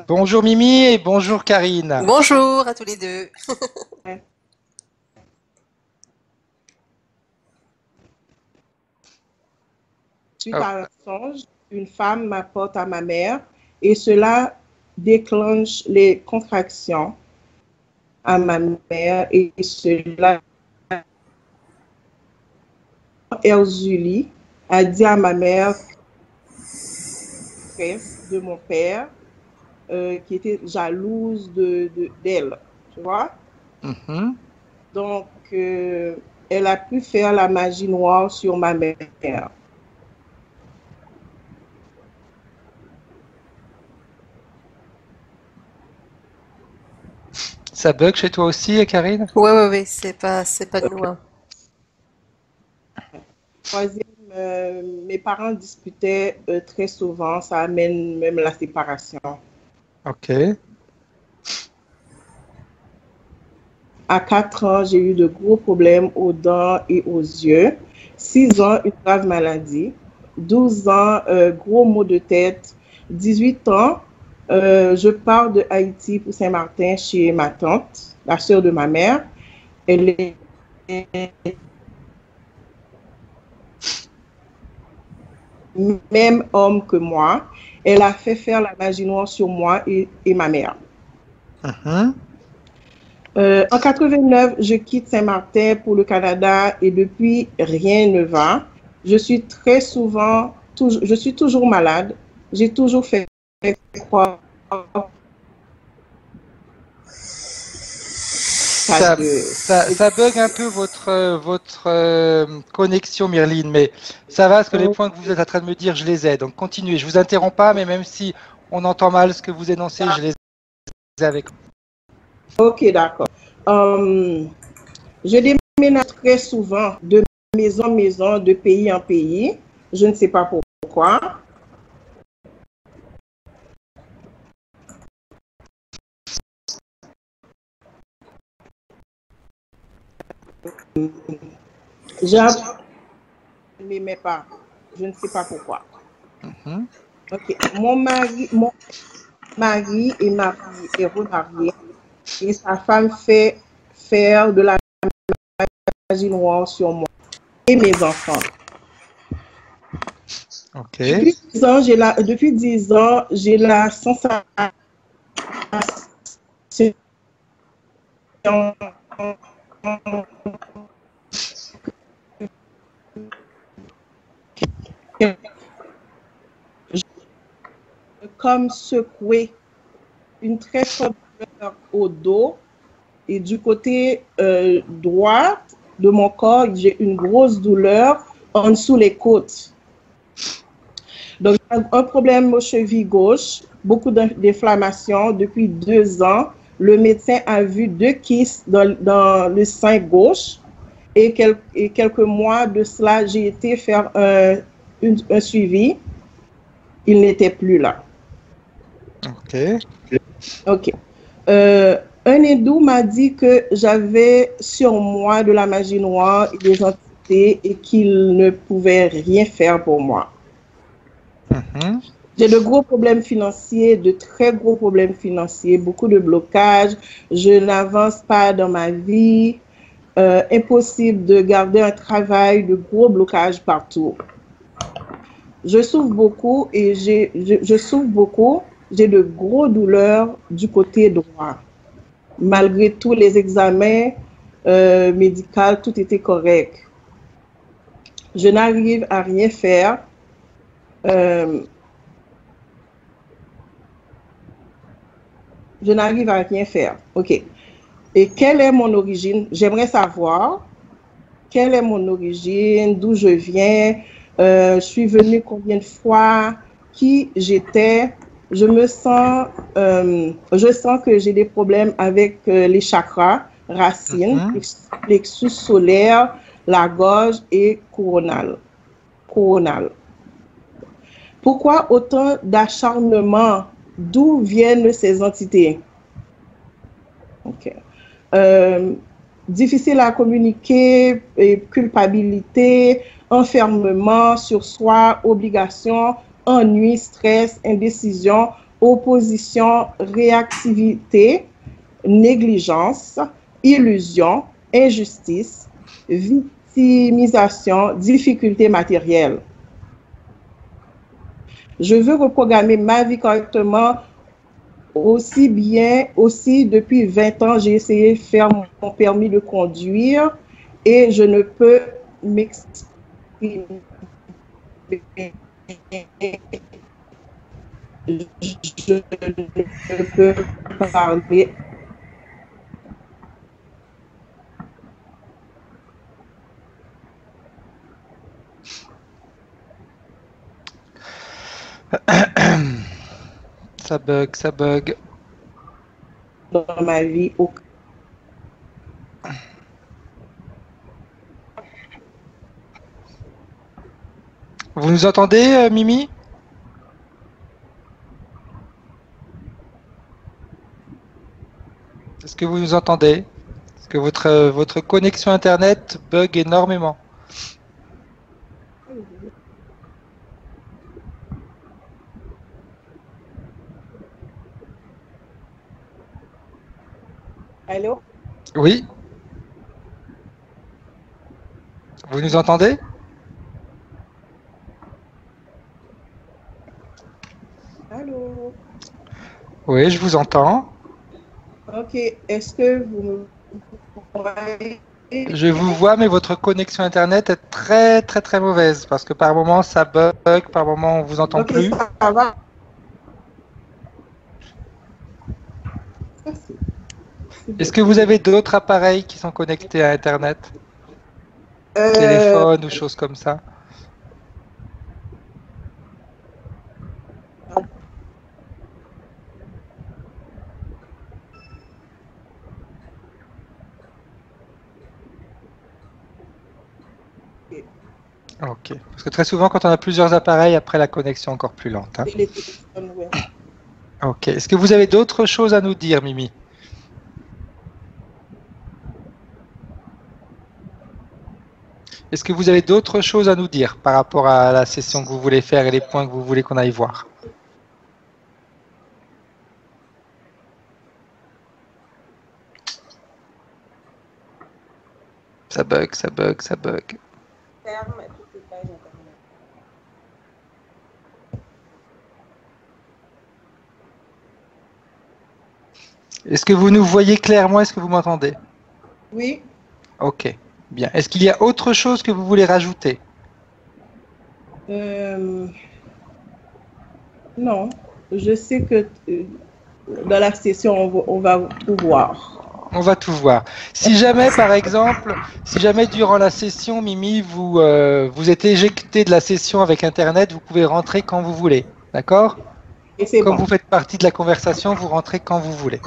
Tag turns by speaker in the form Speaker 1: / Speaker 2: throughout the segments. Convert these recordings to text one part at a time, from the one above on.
Speaker 1: Bonjour Mimi et bonjour Karine.
Speaker 2: Bonjour à tous les deux.
Speaker 3: Suite à un songe, une femme m'apporte à ma mère et cela déclenche les contractions à ma mère et cela, Erzulie a dit à ma mère de mon père qui était jalouse d'elle, tu vois. Donc, elle a pu faire la magie noire sur ma mère.
Speaker 1: Ça bug chez toi aussi, Karine?
Speaker 2: Ouais, c'est pas de nous. Hein.
Speaker 3: Troisième, mes parents disputaient très souvent, ça amène même la séparation.
Speaker 1: Ok.
Speaker 3: À 4 ans, j'ai eu de gros problèmes aux dents et aux yeux. 6 ans, une grave maladie. 12 ans, gros maux de tête. 18 ans, je pars de Haïti pour Saint-Martin chez ma tante, la sœur de ma mère. Elle est même homme que moi. Elle a fait faire la magie noire sur moi et ma mère. En 89, je quitte Saint-Martin pour le Canada et depuis, rien ne va. Je suis je suis toujours malade. J'ai toujours fait croire.
Speaker 1: Ça bug un peu votre connexion, Myrline, mais ça va, parce que les points que vous êtes en train de me dire, je les ai. Donc continuez, je vous interromps pas, mais même si on entend mal ce que vous énoncez, je les ai avec vous.
Speaker 3: Ok, d'accord. Je déménage très souvent de maison en maison, de pays en pays. Je ne sais pas pourquoi. Je ne m'aimais pas. Je ne sais pas pourquoi. Ok. Mon mari est marié, est remarié et sa femme fait faire de la magie noire sur moi et mes enfants.
Speaker 1: Okay.
Speaker 3: Depuis 10 ans, j'ai la sensation comme secouer une très forte douleur au dos et du côté droit de mon corps, j'ai une grosse douleur en dessous les côtes. Donc, un problème aux chevilles gauche, beaucoup d'inflammation depuis 2 ans. Le médecin a vu 2 kystes dans le sein gauche et quelques mois de cela, j'ai été faire un suivi. Il n'était plus là. Ok. Un hindou m'a dit que j'avais sur moi de la magie noire et des entités et qu'il ne pouvait rien faire pour moi. J'ai de gros problèmes financiers, de très gros problèmes financiers, beaucoup de blocages. Je n'avance pas dans ma vie. Impossible de garder un travail, de gros blocages partout. Je souffre beaucoup et j'ai de gros douleurs du côté droit. Malgré tous les examens médicaux, tout était correct. Je n'arrive à rien faire. Je n'arrive à rien faire. OK. Et quelle est mon origine? J'aimerais savoir quelle est mon origine, d'où je viens, je suis venue combien de fois, qui j'étais. Je sens que j'ai des problèmes avec les chakras, racines, plexus solaire, la gorge et coronal. Pourquoi autant d'acharnement? D'où viennent ces entités? Ok. Difficile à communiquer, culpabilité, enfermement sur soi, obligation, ennui, stress, indécision, opposition, réactivité, négligence, illusion, injustice, victimisation, difficulté matérielle. Je veux reprogrammer ma vie correctement aussi depuis 20 ans, j'ai essayé de faire mon permis de conduire et je ne peux m'exprimer. Je ne peux parler.
Speaker 1: Ça bug, ça bug.
Speaker 3: Dans ma vie.
Speaker 1: Vous nous entendez, Mimi? Est-ce que vous nous entendez? Est-ce que votre connexion Internet bug énormément?
Speaker 3: Allô?
Speaker 1: Oui? Vous nous entendez?
Speaker 3: Allô?
Speaker 1: Oui, je vous entends.
Speaker 3: Ok, est-ce que vous me voyez?
Speaker 1: Je vous vois, mais votre connexion Internet est très très très mauvaise parce que par moment ça bug, par moment on vous entend
Speaker 3: Ok,
Speaker 1: plus.
Speaker 3: ça va.
Speaker 1: Est-ce que vous avez d'autres appareils qui sont connectés à Internet? Téléphone ou choses comme ça? Ok. Parce que très souvent, quand on a plusieurs appareils, après la connexion est encore plus lente. Hein.
Speaker 3: Les téléphones, ouais.
Speaker 1: Ok. Est-ce que vous avez d'autres choses à nous dire, Mimi? Est-ce que vous avez d'autres choses à nous dire par rapport à la session que vous voulez faire et les points que vous voulez qu'on aille voir? Ça bug, ça bug, ça bug.
Speaker 3: Ferme toutes les pages Internet.
Speaker 1: Est-ce que vous nous voyez clairement? Est-ce que vous m'entendez?
Speaker 3: Oui.
Speaker 1: Ok, bien. Est-ce qu'il y a autre chose que vous voulez rajouter?
Speaker 3: Non. Je sais que dans la session, on va tout voir.
Speaker 1: On va tout voir. Si jamais, par exemple, si jamais durant la session, Mimi, vous êtes éjecté de la session avec Internet, vous pouvez rentrer quand vous voulez. D'accord?
Speaker 3: Et c'est
Speaker 1: Comme
Speaker 3: bon.
Speaker 1: vous faites partie de la conversation, vous rentrez quand vous voulez.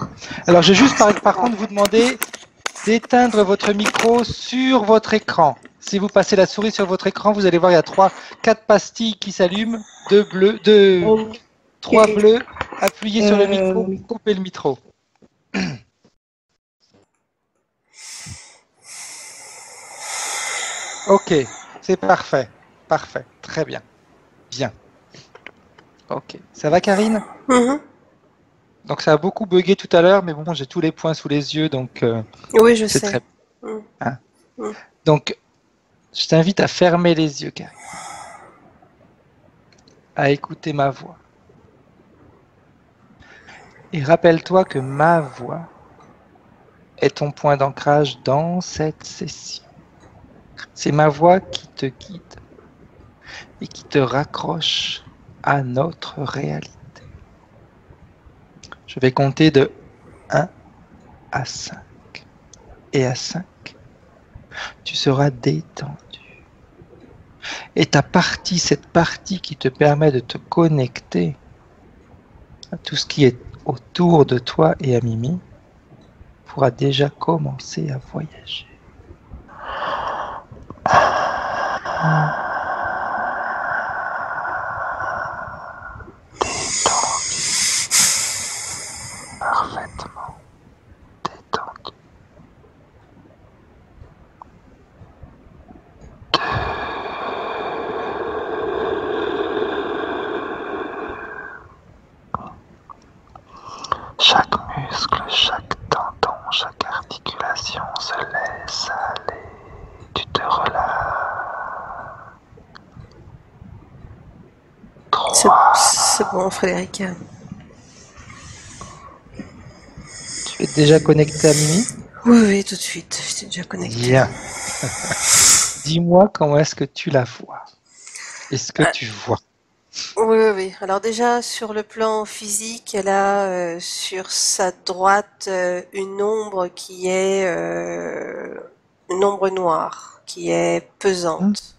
Speaker 1: Alors, je vais juste par contre vous demander d'éteindre votre micro sur votre écran. Si vous passez la souris sur votre écran, vous allez voir, il y a 4 pastilles qui s'allument, 3
Speaker 3: Ok.
Speaker 1: bleus. Appuyez sur le micro, coupez le micro. Ok, c'est parfait. Parfait, très bien. Bien. Ok. Ça va, Karine?
Speaker 2: Mhm.
Speaker 1: Donc, ça a beaucoup bugué tout à l'heure, mais bon, j'ai tous les points sous les yeux, donc
Speaker 2: Oui, je
Speaker 1: c'est
Speaker 2: sais.
Speaker 1: très
Speaker 2: Mhm.
Speaker 1: bien. Hein.
Speaker 2: Mhm.
Speaker 1: Donc, je t'invite à fermer les yeux, Karine. À écouter ma voix. Et rappelle-toi que ma voix est ton point d'ancrage dans cette session. C'est ma voix qui te guide et qui te raccroche à notre réalité. Je vais compter de 1 à 5. Et à 5, tu seras détendu. Et cette partie qui te permet de te connecter à tout ce qui est autour de toi et à Mimi, pourra déjà commencer à voyager. Parfaitement détendu. Chaque muscle, chaque tendon, chaque articulation se laisse aller. Tu te relâches.
Speaker 2: C'est bon, Frédéric.
Speaker 1: Tu es déjà connecté à Mimi?
Speaker 2: Oui, tout de suite. J'étais déjà connecté.
Speaker 1: Bien. Dis-moi comment est-ce que tu la vois? Est-ce que tu vois?
Speaker 2: Oui. Alors déjà, sur le plan physique, elle a sur sa droite une ombre qui est une ombre noire, qui est pesante.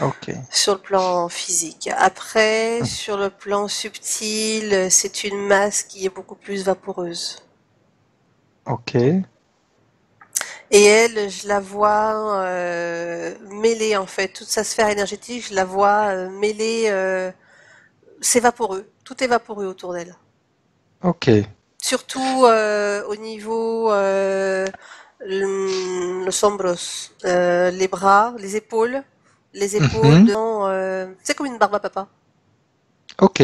Speaker 1: Ok.
Speaker 2: Sur le plan physique. Après, sur le plan subtil, c'est une masse qui est beaucoup plus vaporeuse.
Speaker 1: Ok.
Speaker 2: Et elle, je la vois mêlée en fait, toute sa sphère énergétique, je la vois mêlée. C'est vaporeux, tout est vaporeux autour d'elle.
Speaker 1: Ok.
Speaker 2: Surtout au niveau los hombros, les bras, les épaules, devant, c'est comme une barbe à papa.
Speaker 1: Ok.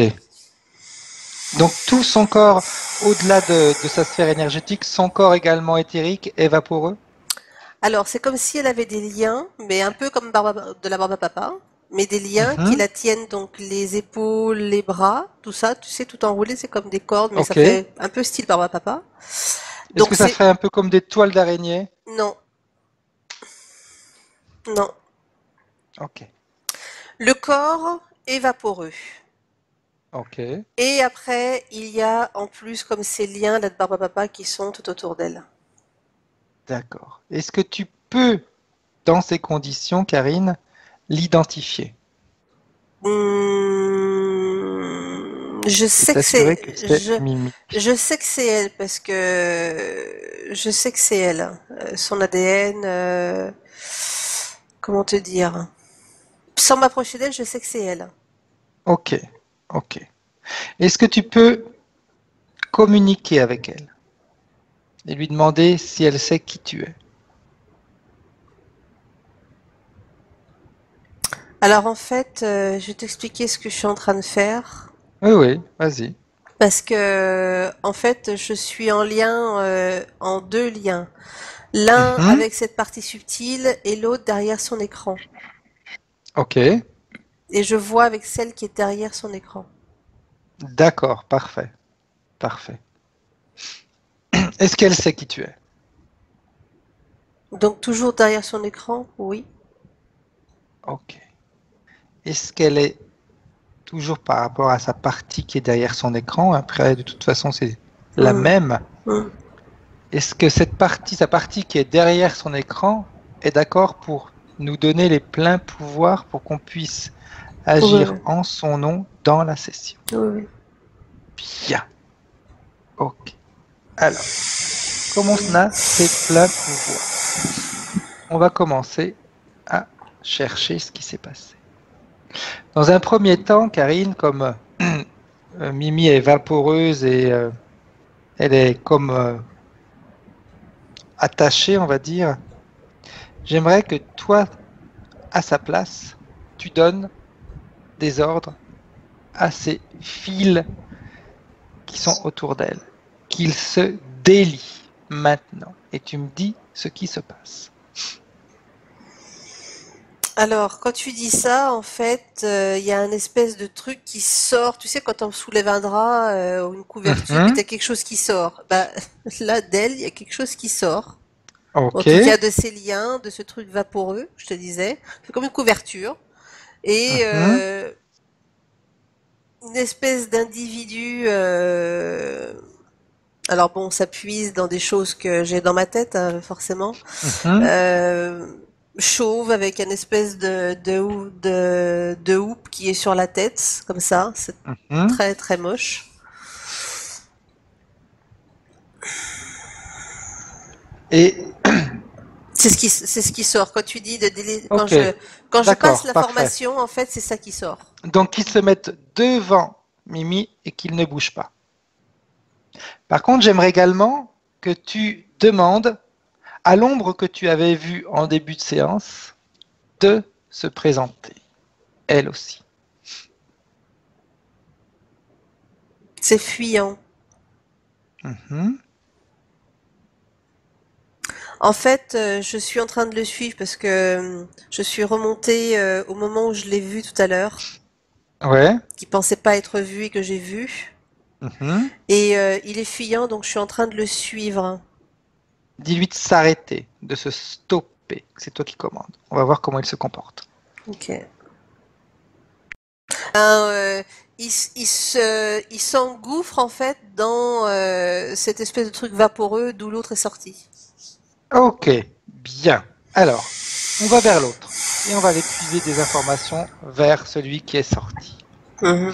Speaker 1: Donc tout son corps, au-delà de sa sphère énergétique, son corps également éthérique est vaporeux?
Speaker 2: Alors, c'est comme si elle avait des liens, mais un peu comme de la barbe à papa, mais des liens qui
Speaker 1: Mhm.
Speaker 2: la tiennent, donc les épaules, les bras, tout ça, tu sais, tout enroulé, c'est comme des cordes, mais ça
Speaker 1: Ok.
Speaker 2: fait un peu style barbe à papa.
Speaker 1: Est-ce
Speaker 2: Donc
Speaker 1: que ça
Speaker 2: c'est...
Speaker 1: ferait un peu comme des toiles d'araignée?
Speaker 2: Non, non.
Speaker 1: Ok.
Speaker 2: Le corps est vaporeux.
Speaker 1: Ok.
Speaker 2: Et après, il y a en plus comme ces liens là, de barbe à papa qui sont tout autour d'elle.
Speaker 1: D'accord. Est-ce que tu peux, dans ces conditions, Karine, l'identifier
Speaker 2: Je
Speaker 1: et
Speaker 2: sais que
Speaker 1: t'assurer
Speaker 2: c'est
Speaker 1: que c'est Mimi?
Speaker 2: je sais que c'est elle parce que je sais que c'est elle. Son ADN, comment te dire? Sans m'approcher d'elle, je sais que c'est elle.
Speaker 1: Ok. Ok. Est-ce que tu peux communiquer avec elle et lui demander si elle sait qui tu es?
Speaker 2: Alors en fait, je vais t'expliquer ce que je suis en train de faire.
Speaker 1: Oui, oui, vas-y.
Speaker 2: Parce que en fait, je suis en lien, en deux liens. L'un
Speaker 1: Mhm.
Speaker 2: avec cette partie subtile et l'autre derrière son écran.
Speaker 1: Ok.
Speaker 2: Et je vois avec celle qui est derrière son écran.
Speaker 1: D'accord, parfait. Parfait. Est-ce qu'elle sait qui tu es?
Speaker 2: Donc toujours derrière son écran, oui.
Speaker 1: Ok. Est-ce qu'elle est toujours par rapport à sa partie qui est derrière son écran? Après, de toute façon, c'est la
Speaker 2: Hmm,
Speaker 1: même.
Speaker 2: hmm.
Speaker 1: Est-ce que cette partie, sa partie qui est derrière son écran, est d'accord pour nous donner les pleins pouvoirs pour qu'on puisse
Speaker 2: Oui,
Speaker 1: agir
Speaker 2: oui,
Speaker 1: en son nom dans la session?
Speaker 2: oui, oui.
Speaker 1: Bien. Ok. Alors, comme on a ces pleins pouvoirs, on va commencer à chercher ce qui s'est passé. Dans un premier temps, Karine, comme Mimi est vaporeuse et elle est comme attachée, on va dire, j'aimerais que toi, à sa place, tu donnes des ordres à ces fils qui sont autour d'elle, qu'ils se délient maintenant. Et tu me dis ce qui se passe.
Speaker 2: Alors, quand tu dis ça, en fait, il y a un espèce de truc qui sort. Tu sais, quand on soulève un drap ou une couverture, puis
Speaker 1: Mhm.
Speaker 2: t'as quelque chose qui sort. Bah, là, d'elle, il y a quelque chose qui sort. En
Speaker 1: Ok.
Speaker 2: tout cas, de ces liens, de ce truc vaporeux, je te disais. C'est comme une couverture. Et
Speaker 1: Mhm.
Speaker 2: une espèce d'individu. Alors bon, ça puise dans des choses que j'ai dans ma tête, hein, forcément.
Speaker 1: Mhm.
Speaker 2: Euh, Chauve avec une espèce de houppe qui est sur la tête, comme ça. C'est
Speaker 1: Mhm.
Speaker 2: très très moche.
Speaker 1: Et
Speaker 2: C'est ce qui sort. Quand tu dis
Speaker 1: ok,
Speaker 2: quand je passe
Speaker 1: d'accord,
Speaker 2: la
Speaker 1: parfait.
Speaker 2: formation, en fait, c'est ça qui sort.
Speaker 1: Donc qu'ils se mettent devant Mimi et qu'ils ne bougent pas. Par contre, j'aimerais également que tu demandes à l'ombre que tu avais vue en début de séance de se présenter, elle aussi.
Speaker 2: C'est fuyant.
Speaker 1: Mhm.
Speaker 2: En fait, je suis en train de le suivre parce que je suis remontée au moment où je l'ai vu tout à l'heure,
Speaker 1: Ouais.
Speaker 2: qui pensait pas être vu et que j'ai vu.
Speaker 1: Mhm.
Speaker 2: Et il est fuyant, donc je suis en train de le suivre.
Speaker 1: Dis-lui de s'arrêter, de se stopper. C'est toi qui commandes. On va voir comment il se comporte.
Speaker 2: Ok. Ben, il s'engouffre en fait dans cette espèce de truc vaporeux d'où l'autre est sorti.
Speaker 1: Ok, bien. Alors, on va vers l'autre et on va aller puiser des informations vers celui qui est sorti.
Speaker 2: Mhm.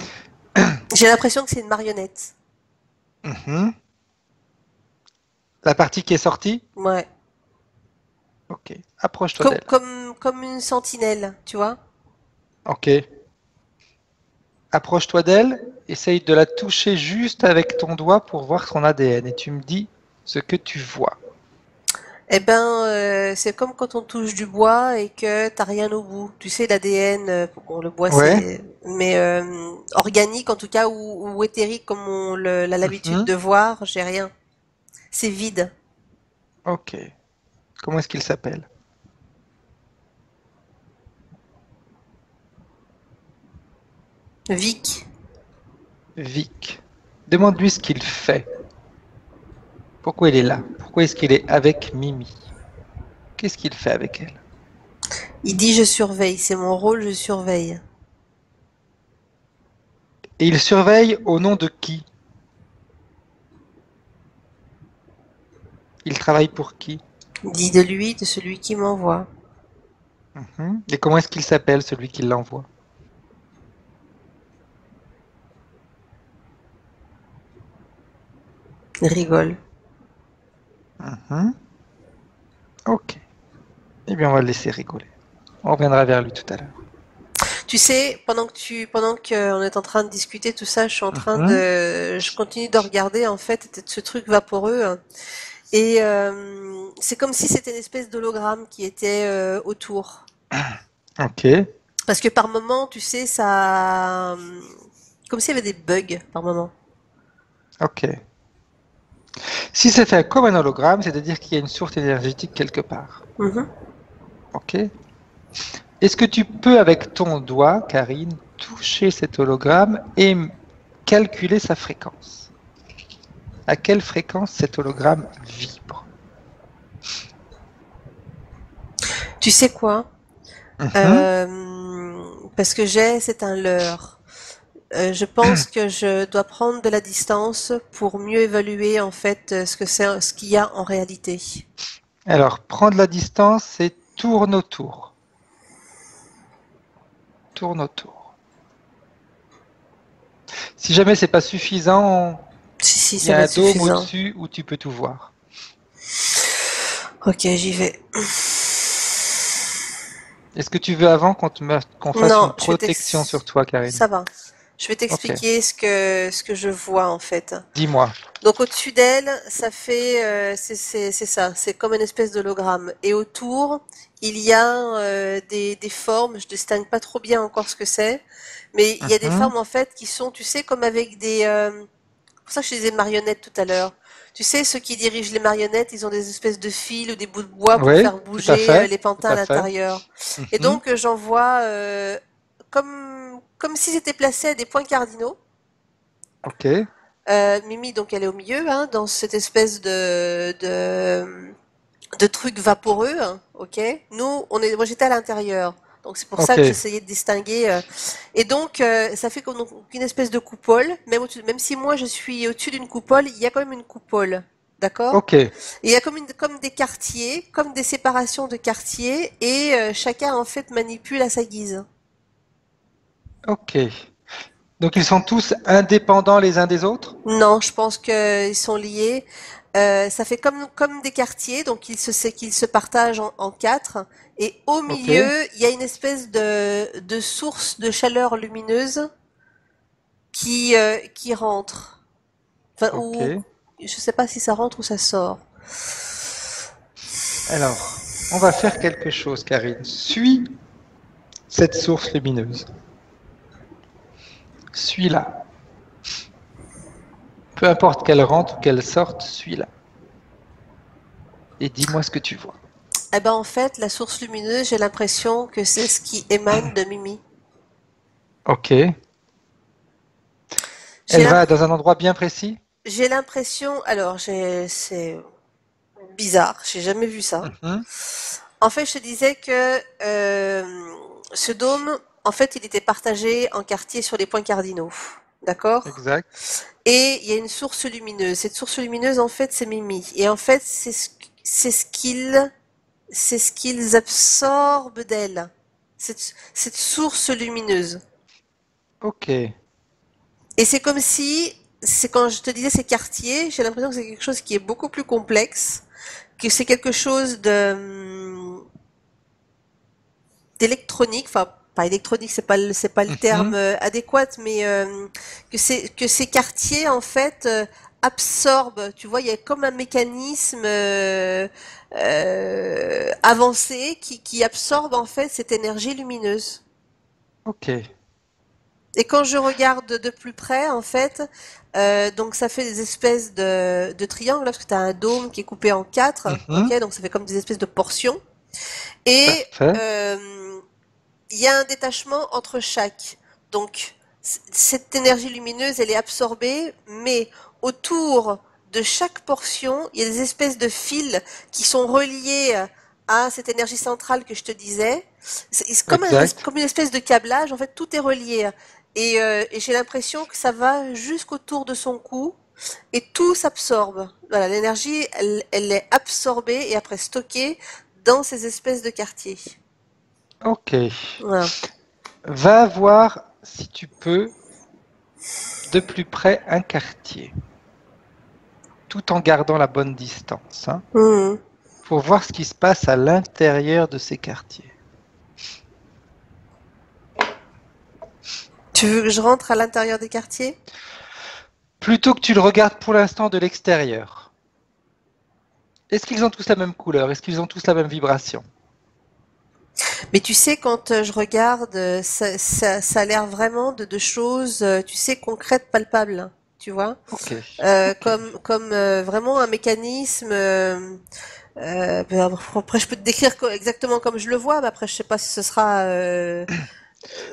Speaker 2: J'ai l'impression que c'est une marionnette.
Speaker 1: Mhm. La partie qui est sortie?
Speaker 2: Ouais.
Speaker 1: Ok. Approche-toi
Speaker 2: Comme,
Speaker 1: d'elle.
Speaker 2: comme une sentinelle, tu vois?
Speaker 1: Ok. Approche-toi d'elle. Essaye de la toucher juste avec ton doigt pour voir son ADN et tu me dis ce que tu vois.
Speaker 2: Eh ben, c'est comme quand on touche du bois et que t'as rien au bout. Tu sais, l'ADN, bon, le bois
Speaker 1: Ouais.
Speaker 2: c'est, mais organique en tout cas ou éthérique comme l'a l'habitude
Speaker 1: Mhm.
Speaker 2: de voir, j'ai rien. C'est vide.
Speaker 1: Ok. Comment est-ce qu'il s'appelle?
Speaker 2: Vic.
Speaker 1: Vic. Demande-lui ce qu'il fait. Pourquoi il est là? Pourquoi est-ce qu'il est avec Mimi? Qu'est-ce qu'il fait avec elle?
Speaker 2: Il dit je surveille, c'est mon rôle, je surveille.
Speaker 1: Et il surveille au nom de qui? Il travaille pour qui?
Speaker 2: Il dit de lui, de celui qui m'envoie.
Speaker 1: Mhm. Et comment est-ce qu'il s'appelle, celui qui l'envoie?
Speaker 2: Il rigole.
Speaker 1: Mhm. Ok. Eh bien, on va le laisser rigoler. On reviendra vers lui tout à l'heure.
Speaker 2: Tu sais, pendant qu'on est en train de discuter tout ça,
Speaker 1: Mhm.
Speaker 2: je continue de regarder en fait ce truc vaporeux hein. Et c'est comme si c'était une espèce d'hologramme qui était autour.
Speaker 1: Ok.
Speaker 2: Parce que par moment, tu sais, ça, comme s'il y avait des bugs par moment.
Speaker 1: Ok. Si c'est fait comme un hologramme, c'est-à-dire qu'il y a une source énergétique quelque part.
Speaker 2: Mhm.
Speaker 1: Ok. Est-ce que tu peux, avec ton doigt, Karine, toucher cet hologramme et calculer sa fréquence? À quelle fréquence cet hologramme vibre?
Speaker 2: Tu sais quoi?
Speaker 1: Mhm.
Speaker 2: Parce que c'est un leurre. Je pense que je dois prendre de la distance pour mieux évaluer en fait ce qu'il y a en réalité.
Speaker 1: Alors, prendre la distance et tourne autour. Tourne autour. Si jamais c'est pas suffisant,
Speaker 2: Si, si,
Speaker 1: il y
Speaker 2: ça
Speaker 1: a
Speaker 2: va
Speaker 1: un
Speaker 2: être
Speaker 1: dôme
Speaker 2: suffisant.
Speaker 1: au-dessus où tu peux tout voir.
Speaker 2: Ok, j'y vais.
Speaker 1: Est-ce que tu veux avant qu'on fasse
Speaker 2: Non,
Speaker 1: une protection sur toi, Karine?
Speaker 2: ça va. Je vais
Speaker 1: Ok.
Speaker 2: t'expliquer ce que je vois en fait.
Speaker 1: Dis-moi.
Speaker 2: Donc au-dessus d'elle, ça fait c'est ça, c'est comme une espèce d'hologramme. Et autour, il y a des formes, je distingue pas trop bien encore ce que c'est, mais il y a des
Speaker 1: Mhm.
Speaker 2: formes en fait qui sont, tu sais, comme avec des c'est pour ça que je disais marionnettes tout à l'heure. Tu sais, ceux qui dirigent les marionnettes, ils ont des espèces de fils ou des bouts de bois pour
Speaker 1: Oui,
Speaker 2: faire
Speaker 1: tout à
Speaker 2: bouger
Speaker 1: fait.
Speaker 2: les
Speaker 1: Tout
Speaker 2: pantins à
Speaker 1: à fait.
Speaker 2: l'intérieur. Et
Speaker 1: Mhm.
Speaker 2: donc j'en vois comme si c'était placé à des points cardinaux.
Speaker 1: Ok.
Speaker 2: Mimi, donc elle est au milieu, hein, dans cette espèce de truc vaporeux, hein, ok. Moi j'étais à l'intérieur, donc c'est pour ça
Speaker 1: Ok.
Speaker 2: que j'essayais de distinguer. Et donc ça fait comme donc, une espèce de coupole, même si moi je suis au-dessus d'une coupole, il y a quand même une coupole, d'accord.
Speaker 1: Ok.
Speaker 2: Et il y a comme des quartiers, comme des séparations de quartiers, et chacun en fait manipule à sa guise.
Speaker 1: Ok. Donc ils sont tous indépendants les uns des autres?
Speaker 2: Non, je pense qu'ils sont liés. Ça fait comme des quartiers, donc qu'ils se partagent en quatre. Et au
Speaker 1: Ok.
Speaker 2: milieu, il y a une espèce de source de chaleur lumineuse qui rentre. Enfin, ou
Speaker 1: Ok.
Speaker 2: je sais pas si ça rentre ou ça sort.
Speaker 1: Alors, on va faire quelque chose, Karine. Suis cette source lumineuse. Suis-la. Peu peu importe qu'elle rentre ou qu'elle sorte, suis-la. Et dis-moi ce que tu vois.
Speaker 2: Eh ben en fait, la source lumineuse, j'ai l'impression que c'est ce qui émane de Mimi.
Speaker 1: Ok.
Speaker 2: J'ai
Speaker 1: Elle
Speaker 2: l'imp-
Speaker 1: va dans un endroit bien précis?
Speaker 2: j'ai l'impression, alors c'est bizarre, j'ai jamais vu ça.
Speaker 1: Mhm.
Speaker 2: En fait, je te disais que ce dôme, en fait, il était partagé en quartiers sur les points cardinaux. D'accord?
Speaker 1: Exact.
Speaker 2: Et il y a une source lumineuse. Cette source lumineuse, en fait, c'est Mimi. Et en fait, c'est ce qu'ils absorbent d'elle. Cette source lumineuse.
Speaker 1: Ok.
Speaker 2: Et c'est comme si, c'est quand je te disais ces quartiers, j'ai l'impression que c'est quelque chose qui est beaucoup plus complexe, que c'est quelque chose d'électronique, enfin pas électronique, c'est pas le terme
Speaker 1: Mhm.
Speaker 2: adéquat, mais que ces quartiers en fait absorbent. Tu vois, il y a comme un mécanisme avancé qui absorbe en fait cette énergie lumineuse.
Speaker 1: Ok.
Speaker 2: Et quand je regarde de plus près, en fait, donc ça fait des espèces de triangles, là, parce que tu as un dôme qui est coupé en quatre,
Speaker 1: Mhm.
Speaker 2: ok, donc ça fait comme des espèces de portions. Et
Speaker 1: Parfait.
Speaker 2: il y a un détachement entre chaque. Donc cette énergie lumineuse, elle est absorbée, mais autour de chaque portion, il y a des espèces de fils qui sont reliés à cette énergie centrale que je te disais. C'est comme,
Speaker 1: Exact.
Speaker 2: comme une espèce de câblage, en fait, tout est relié. Et j'ai l'impression que ça va jusqu'autour de son cou et tout s'absorbe. Voilà, l'énergie, elle est absorbée et après stockée dans ces espèces de quartiers.
Speaker 1: Ok.
Speaker 2: Voilà.
Speaker 1: Va voir si tu peux de plus près un quartier, tout en gardant la bonne distance, hein,
Speaker 2: Mhm.
Speaker 1: pour voir ce qui se passe à l'intérieur de ces quartiers.
Speaker 2: Tu veux que je rentre à l'intérieur des quartiers?
Speaker 1: Plutôt que tu le regardes pour l'instant de l'extérieur. Est-ce qu'ils ont tous la même couleur? Est-ce qu'ils ont tous la même vibration?
Speaker 2: Mais tu sais, quand je regarde, ça a l'air vraiment de choses, tu sais, concrètes, palpables, hein, tu vois,
Speaker 1: Ok, ok.
Speaker 2: comme vraiment un mécanisme. Ben, après, je peux te décrire exactement comme je le vois, mais après, je sais pas si ce sera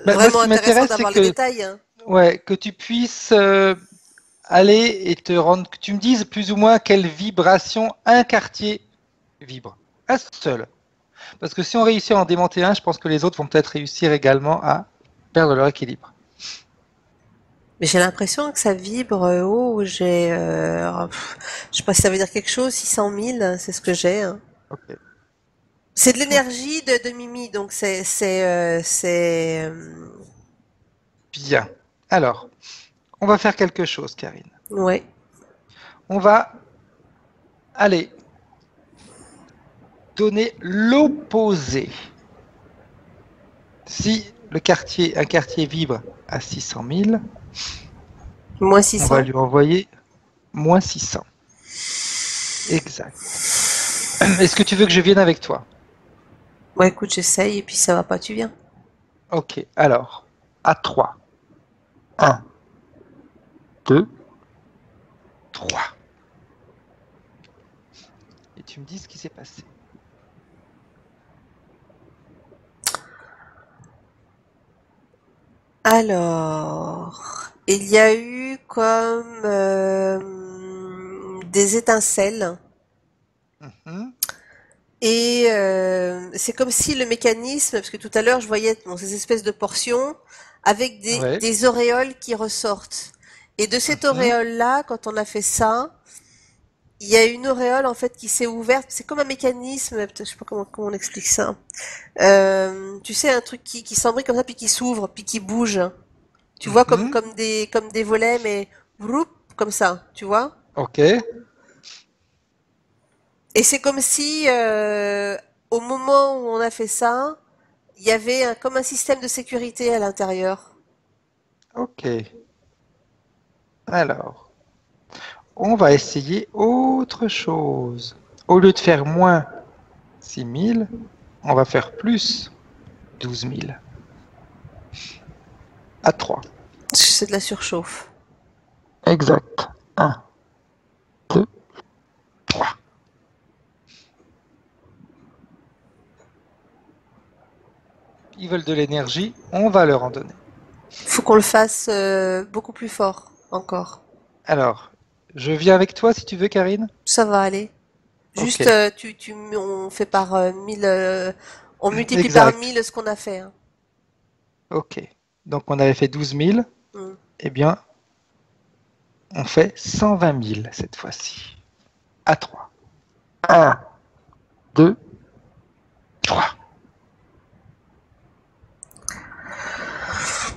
Speaker 1: Bah, moi, ce
Speaker 2: vraiment
Speaker 1: qui
Speaker 2: intéressant
Speaker 1: m'intéresse, c'est
Speaker 2: d'avoir les
Speaker 1: que,
Speaker 2: détails, hein.
Speaker 1: ouais, que tu puisses aller et te rendre, que tu me dises plus ou moins quelle vibration un quartier vibre. Un seul. Parce que si on réussit à en démonter un, je pense que les autres vont peut-être réussir également à perdre leur équilibre.
Speaker 2: Mais j'ai l'impression que ça vibre haut. Je sais pas si ça veut dire quelque chose. 600 000, c'est ce que j'ai, hein.
Speaker 1: Ok.
Speaker 2: C'est de
Speaker 1: Ok.
Speaker 2: l'énergie de Mimi, donc
Speaker 1: Bien. Alors, on va faire quelque chose, Karine.
Speaker 2: ouais.
Speaker 1: On va aller donner l'opposé. Si un quartier vibre à 600 000,
Speaker 2: Moins
Speaker 1: on va
Speaker 2: 600.
Speaker 1: lui envoyer moins 600. Exact. Est-ce que tu veux que je vienne avec toi?
Speaker 2: Bon, écoute, j'essaye et puis ça va pas, tu viens.
Speaker 1: Ok. Alors, à 3. 1, 2, 3. Et tu me dis ce qui s'est passé.
Speaker 2: Alors, il y a eu comme des étincelles
Speaker 1: Mhm.
Speaker 2: et c'est comme si le mécanisme, parce que tout à l'heure je voyais bon, ces espèces de portions avec
Speaker 1: Ouais.
Speaker 2: des auréoles qui ressortent. Et de cette
Speaker 1: Mhm.
Speaker 2: auréole-là, quand on a fait ça, il y a une auréole en fait qui s'est ouverte. C'est comme un mécanisme, je sais pas comment on explique ça. Tu sais, un truc qui s'embrite comme ça, puis qui s'ouvre, puis qui bouge. Tu vois,
Speaker 1: Mhm.
Speaker 2: comme des volets, mais vroup, comme ça, tu vois.
Speaker 1: Ok.
Speaker 2: Et c'est comme si, au moment où on a fait ça, il y avait comme un système de sécurité à l'intérieur.
Speaker 1: Ok. Alors, on va essayer autre chose. Au lieu de faire moins 6 000, on va faire plus 12 000. À 3.
Speaker 2: C'est de la surchauffe.
Speaker 1: Exact. 1, 2, 3. Ils veulent de l'énergie, on va leur en donner.
Speaker 2: Faut qu'on le fasse beaucoup plus fort encore.
Speaker 1: Alors, je viens avec toi si tu veux, Karine.
Speaker 2: Ça va aller.
Speaker 1: Ok,
Speaker 2: Juste, on fait par 1000, on multiplie par
Speaker 1: exact.
Speaker 2: 1000 ce qu'on a fait, hein.
Speaker 1: Ok. Donc on avait fait 12 000.
Speaker 2: Mm.
Speaker 1: Eh bien, on fait 120 000 cette fois-ci. À 3. 1, 2, 3.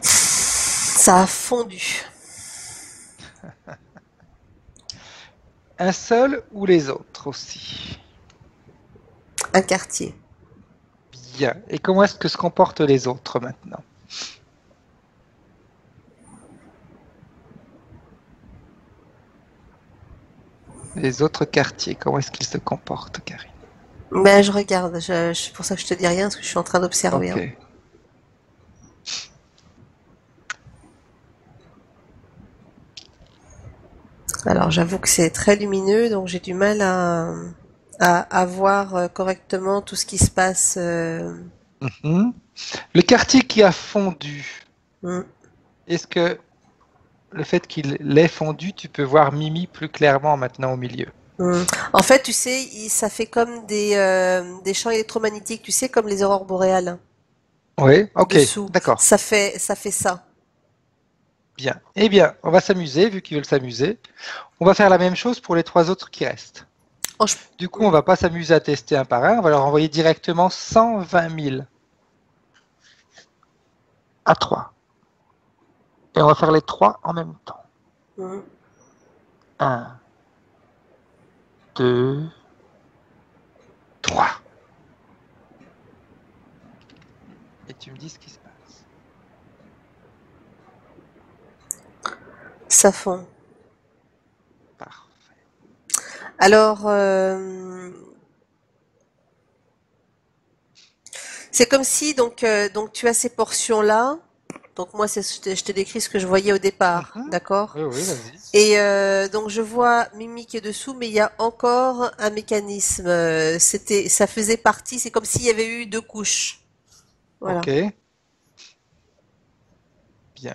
Speaker 2: Ça a fondu.
Speaker 1: Un seul ou les autres aussi?
Speaker 2: Un quartier.
Speaker 1: Bien. Et comment est-ce que se comportent les autres maintenant? Les autres quartiers, comment est-ce qu'ils se comportent, Karine?
Speaker 2: Ben, je regarde. C'est pour ça que je te dis rien, parce que je suis en train d'observer,
Speaker 1: Ok.
Speaker 2: hein. Alors, j'avoue que c'est très lumineux, donc j'ai du mal à voir correctement tout ce qui se passe.
Speaker 1: Mhm. Le quartier qui a fondu,
Speaker 2: Mm,
Speaker 1: est-ce que le fait qu'il ait fondu, tu peux voir Mimi plus clairement maintenant au milieu?
Speaker 2: mm. En fait, tu sais, ça fait comme des champs électromagnétiques, tu sais, comme les aurores boréales
Speaker 1: Oui, ok,
Speaker 2: dessous.
Speaker 1: d'accord.
Speaker 2: Ça fait ça.
Speaker 1: Bien. Eh bien, on va s'amuser, vu qu'ils veulent s'amuser. On va faire la même chose pour les trois autres qui restent.
Speaker 2: Oh,
Speaker 1: Du coup, on
Speaker 2: mm.
Speaker 1: va pas s'amuser à tester un par un, on va leur envoyer directement 120 000 à 3. Et on va faire les trois en même temps.
Speaker 2: Mm.
Speaker 1: 1, 2, 3. Et tu me dis ce qui se passe.
Speaker 2: Ça fond.
Speaker 1: Parfait.
Speaker 2: Alors, c'est comme si donc tu as ces portions-là. Donc moi, je te décris ce que je voyais au départ,
Speaker 1: Mhm.
Speaker 2: d'accord?
Speaker 1: Oui, oui, vas-y.
Speaker 2: Et donc je vois Mimi qui est dessous, mais il y a encore un mécanisme. Ça faisait partie. C'est comme s'il y avait eu deux couches. Voilà.
Speaker 1: Ok, bien.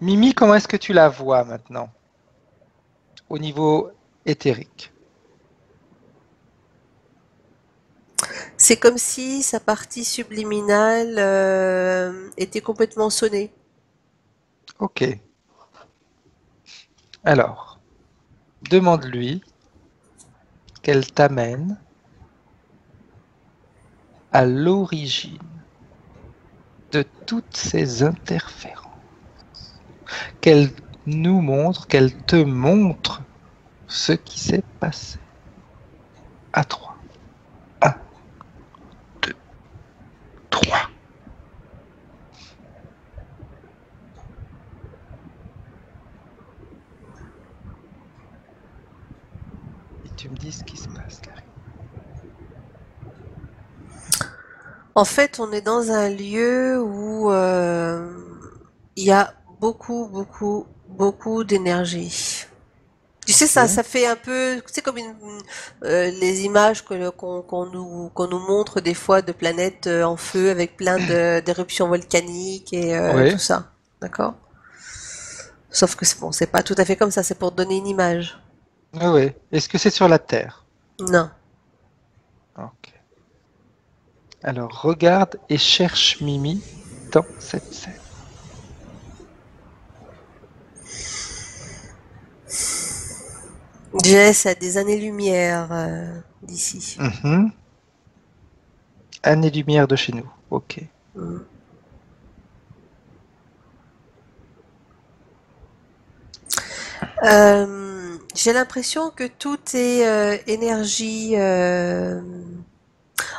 Speaker 1: Mimi, comment est-ce que tu la vois maintenant au niveau éthérique?
Speaker 2: C'est comme si sa partie subliminale était complètement sonnée.
Speaker 1: Ok. Alors, demande-lui qu'elle t'amène à l'origine de toutes ces interférences. Qu'elle nous montre, qu'elle te montre ce qui s'est passé. À 3. 1, 2, 3. Et tu me dis ce qui se passe, Karine.
Speaker 2: En fait, on est dans un lieu où il y a beaucoup d'énergie. Tu sais,
Speaker 1: Ok.
Speaker 2: ça fait un peu, c'est comme les images qu'on nous montre des fois de planètes en feu avec plein d'éruptions volcaniques et
Speaker 1: Oui.
Speaker 2: tout ça. D'accord? Sauf que bon, c'est pas tout à fait comme ça, c'est pour te donner une image.
Speaker 1: Oui, oui. Est-ce que c'est sur la Terre?
Speaker 2: Non.
Speaker 1: Ok. Alors regarde et cherche Mimi dans cette scène.
Speaker 2: Jess a des années-lumière d'ici.
Speaker 1: Mhm. Année-lumière de chez nous. Ok.
Speaker 2: Mm. J'ai l'impression que tout est énergie.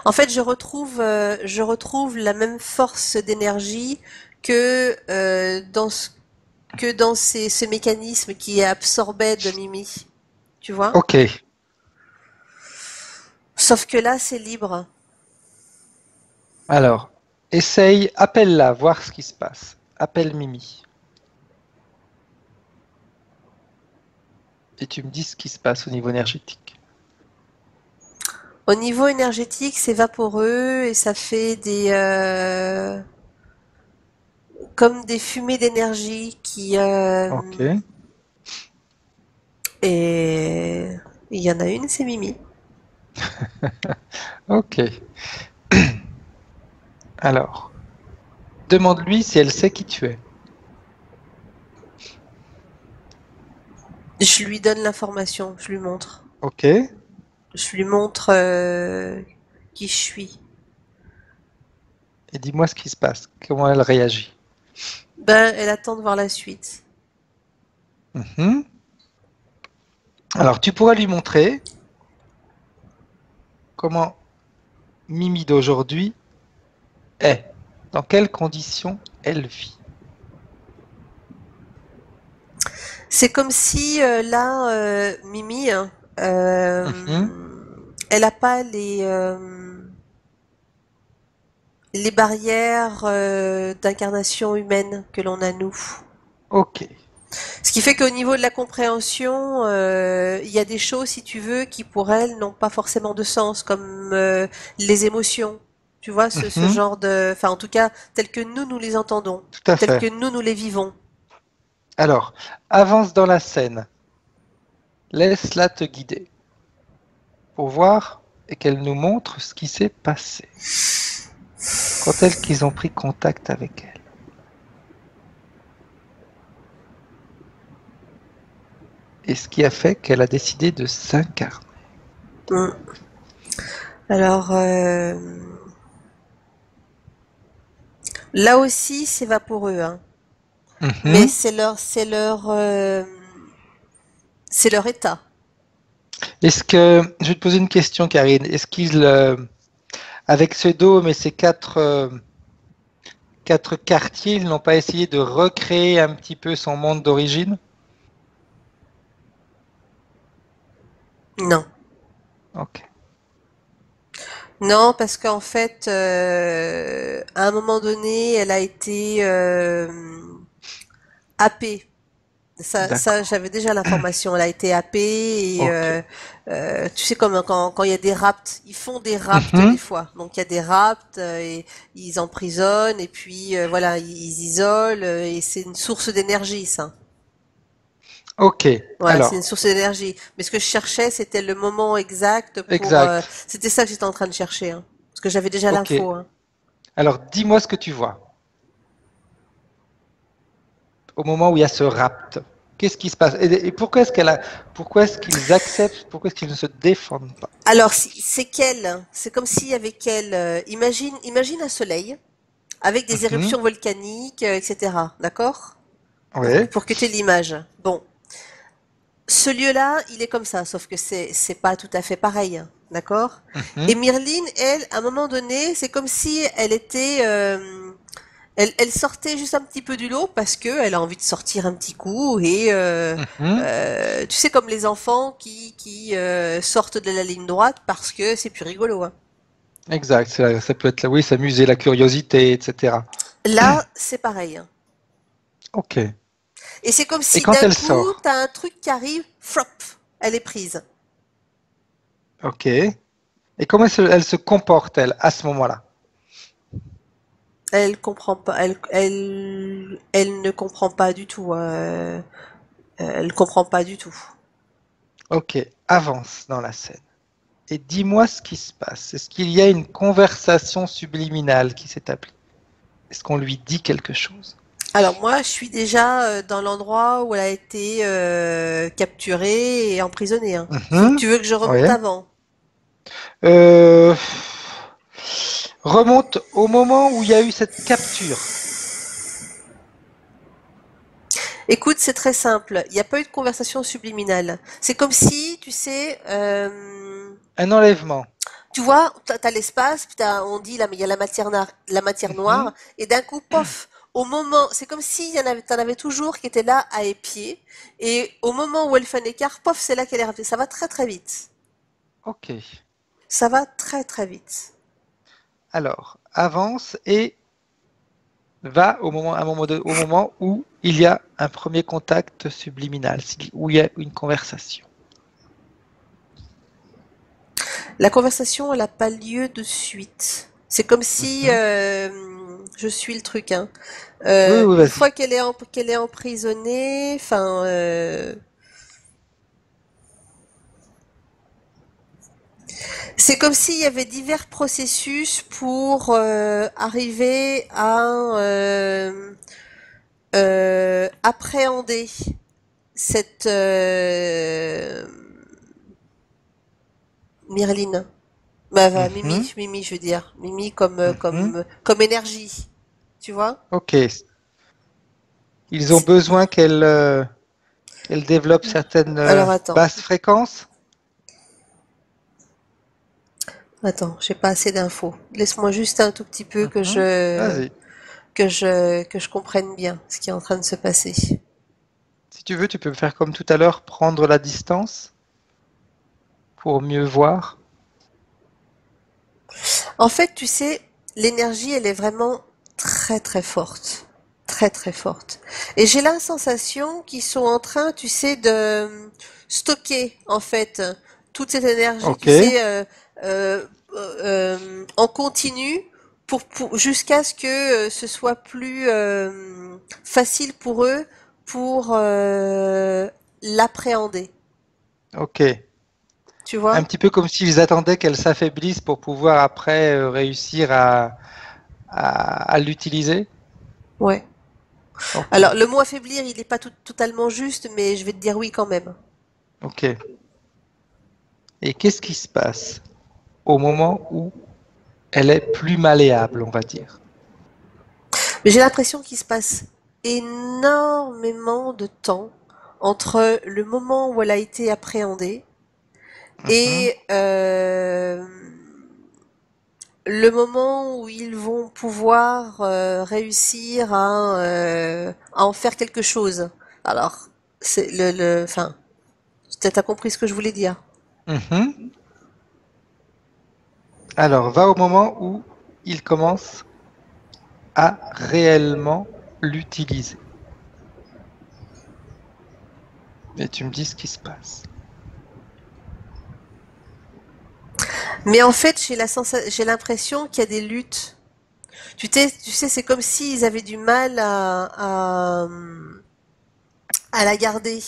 Speaker 2: En fait, je retrouve la même force d'énergie que dans ce mécanisme qui absorbait de Mimi. Tu vois?
Speaker 1: Ok.
Speaker 2: Sauf que là, c'est libre.
Speaker 1: Alors, essaye, appelle-la, voir ce qui se passe. Appelle Mimi. et tu me dis ce qui se passe au niveau énergétique.
Speaker 2: Au niveau énergétique, c'est vaporeux et ça fait comme des fumées d'énergie qui
Speaker 1: Ok,
Speaker 2: et il y en a une, c'est Mimi.
Speaker 1: ok. Alors, demande-lui si elle sait qui tu es.
Speaker 2: Je lui donne l'information, je lui montre.
Speaker 1: Ok.
Speaker 2: Je lui montre qui je suis.
Speaker 1: Et dis-moi ce qui se passe. Comment elle réagit.
Speaker 2: Ben, elle attend de voir la suite.
Speaker 1: Mhm. Alors, tu pourras lui montrer comment Mimi d'aujourd'hui est. Dans quelles conditions elle vit.
Speaker 2: C'est comme si là, Mimi, hein,
Speaker 1: Mhm.
Speaker 2: elle n'a pas les barrières d'incarnation humaine que l'on a nous.
Speaker 1: Ok.
Speaker 2: Ce qui fait qu'au niveau de la compréhension, il y a des choses, si tu veux, qui pour elle n'ont pas forcément de sens, comme les émotions. Tu vois, ce
Speaker 1: Mhm.
Speaker 2: genre de... Enfin, en tout cas, tel que nous les entendons,
Speaker 1: Tout à
Speaker 2: tel
Speaker 1: fait.
Speaker 2: que nous les vivons.
Speaker 1: Alors, avance dans la scène. Laisse-la te guider pour voir et qu'elle nous montre ce qui s'est passé quand qu'ils ont pris contact avec elle. Et ce qui a fait qu'elle a décidé de s'incarner.
Speaker 2: Mm. Alors, là aussi, c'est vaporeux, hein. Mais
Speaker 1: Mhm.
Speaker 2: c'est leur état.
Speaker 1: Est-ce que, je vais te poser une question, Karine. Est-ce qu'il, avec ce dôme et ces quatre quartiers, ils n'ont pas essayé de recréer un petit peu son monde d'origine?
Speaker 2: Non.
Speaker 1: Ok.
Speaker 2: Non, parce qu'en fait, à un moment donné, elle a été happée. Ça,
Speaker 1: D'accord.
Speaker 2: j'avais déjà l'information. Elle a été happée et
Speaker 1: Ok.
Speaker 2: tu sais comme quand il y a des rapts, ils font des rapts des
Speaker 1: Mhm.
Speaker 2: fois. Donc il y a des rapts et ils emprisonnent et puis voilà, ils isolent et c'est une source d'énergie ça.
Speaker 1: Ok.
Speaker 2: Voilà, c'est une
Speaker 1: Alors,
Speaker 2: source d'énergie. Mais ce que je cherchais, c'était le moment exact pour.
Speaker 1: exact.
Speaker 2: C'était ça que j'étais en train de chercher, hein. Parce que j'avais déjà
Speaker 1: Ok.
Speaker 2: l'info, hein.
Speaker 1: Alors, dis-moi ce que tu vois au moment où il y a ce rapt. Qu'est-ce qui se passe? Et pourquoi est-ce pourquoi est-ce qu'ils acceptent, pourquoi est-ce qu'ils ne se défendent pas?
Speaker 2: Alors, c'est qu'elle, c'est comme s'il y avait qu'elle. Imagine un soleil avec des
Speaker 1: Mhm.
Speaker 2: éruptions volcaniques, etc. D'accord?
Speaker 1: Oui.
Speaker 2: Pour que tu aies l'image. Bon, ce lieu-là, il est comme ça, sauf que c'est pas tout à fait pareil, hein, d'accord? Et
Speaker 1: Mhm.
Speaker 2: Myrline, elle, à un moment donné, c'est comme si elle était, elle sortait juste un petit peu du lot parce que elle a envie de sortir un petit coup et
Speaker 1: Mhm.
Speaker 2: tu sais comme les enfants qui sortent de la ligne droite parce que c'est plus rigolo, hein.
Speaker 1: Exact. Ça peut être, oui, s'amuser, la curiosité, etc.
Speaker 2: Là, c'est pareil, hein.
Speaker 1: Ok.
Speaker 2: Et c'est comme
Speaker 1: Et
Speaker 2: si
Speaker 1: quand
Speaker 2: d'un
Speaker 1: elle
Speaker 2: coup,
Speaker 1: sort?
Speaker 2: t'as un truc qui arrive, flop, elle est prise.
Speaker 1: Ok. Et comment elle se comporte, elle, à ce moment-là?
Speaker 2: Elle comprend pas, elle ne comprend pas du tout. Elle comprend pas du tout.
Speaker 1: Ok. Avance dans la scène. Et dis-moi ce qui se passe. Est-ce qu'il y a une conversation subliminale qui s'établit? Est-ce qu'on lui dit quelque chose?
Speaker 2: Alors moi, je suis déjà dans l'endroit où elle a été capturée et emprisonnée, hein.
Speaker 1: Mhm.
Speaker 2: Tu veux que je
Speaker 1: Oui.
Speaker 2: remonte avant?
Speaker 1: Euh, Remonte au moment où il y a eu cette capture.
Speaker 2: Écoute, c'est très simple. Il n'y a pas eu de conversation subliminale. C'est comme si, tu sais,
Speaker 1: Un enlèvement.
Speaker 2: tu vois, t'as l'espace, puis on dit là, mais il y a la matière noire,
Speaker 1: Mhm.
Speaker 2: et d'un coup, pof, au moment, c'est comme s'il t'en avais toujours qui étaient là à épier, et au moment où elle fait un écart, pof, c'est là qu'elle est revenue. Ça va très très vite.
Speaker 1: Ok.
Speaker 2: Ça va très très vite.
Speaker 1: Alors, avance et va au moment où il y a un premier contact subliminal, où il y a une conversation.
Speaker 2: La conversation, elle n'a pas lieu de suite. C'est comme si,
Speaker 1: Mhm.
Speaker 2: je suis le truc, hein.
Speaker 1: Oui, oui,
Speaker 2: Une
Speaker 1: vas-y.
Speaker 2: fois qu'elle est emprisonnée, enfin, c'est comme s'il y avait divers processus pour arriver à appréhender cette Myrline.
Speaker 1: Mhm,
Speaker 2: Mimi, je veux dire, Mimi
Speaker 1: mhm.
Speaker 2: comme énergie, tu vois?
Speaker 1: Ok. Ils ont besoin qu'elle développe certaines
Speaker 2: Alors attends,
Speaker 1: basses fréquences.
Speaker 2: attends, j'ai pas assez d'infos. Laisse-moi juste un tout petit peu
Speaker 1: Mhm. Vas-y.
Speaker 2: que je comprenne bien ce qui est en train de se passer.
Speaker 1: Si tu veux, tu peux me faire comme tout à l'heure, prendre la distance pour mieux voir.
Speaker 2: En fait, tu sais, l'énergie, elle est vraiment très très forte. Très très forte. Et j'ai la sensation qu'ils sont en train, tu sais, de stocker, en fait, toute cette énergie,
Speaker 1: Ok.
Speaker 2: tu sais, en continu jusqu'à ce que ce soit plus facile pour eux pour l'appréhender.
Speaker 1: Ok.
Speaker 2: Tu
Speaker 1: Un
Speaker 2: vois?
Speaker 1: petit peu comme s'ils attendaient qu'elle s'affaiblisse pour pouvoir après réussir à l'utiliser.
Speaker 2: Ouais.
Speaker 1: Ok.
Speaker 2: Alors, le mot affaiblir, il n'est pas totalement juste, mais je vais te dire oui quand même.
Speaker 1: Ok. Et qu'est-ce qui se passe au moment où elle est plus malléable, on va dire?
Speaker 2: Mais j'ai l'impression qu'il se passe énormément de temps entre le moment où elle a été appréhendée
Speaker 1: Mhm.
Speaker 2: et le moment où ils vont pouvoir réussir à en faire quelque chose. Alors, c'est enfin, t'as compris ce que je voulais dire.
Speaker 1: Mhm. Alors, va au moment où il commence à réellement l'utiliser. Et tu me dis ce qui se passe.
Speaker 2: Mais en fait, j'ai l'impression qu'il y a des luttes. Tu sais, c'est comme s'ils avaient du mal à la garder.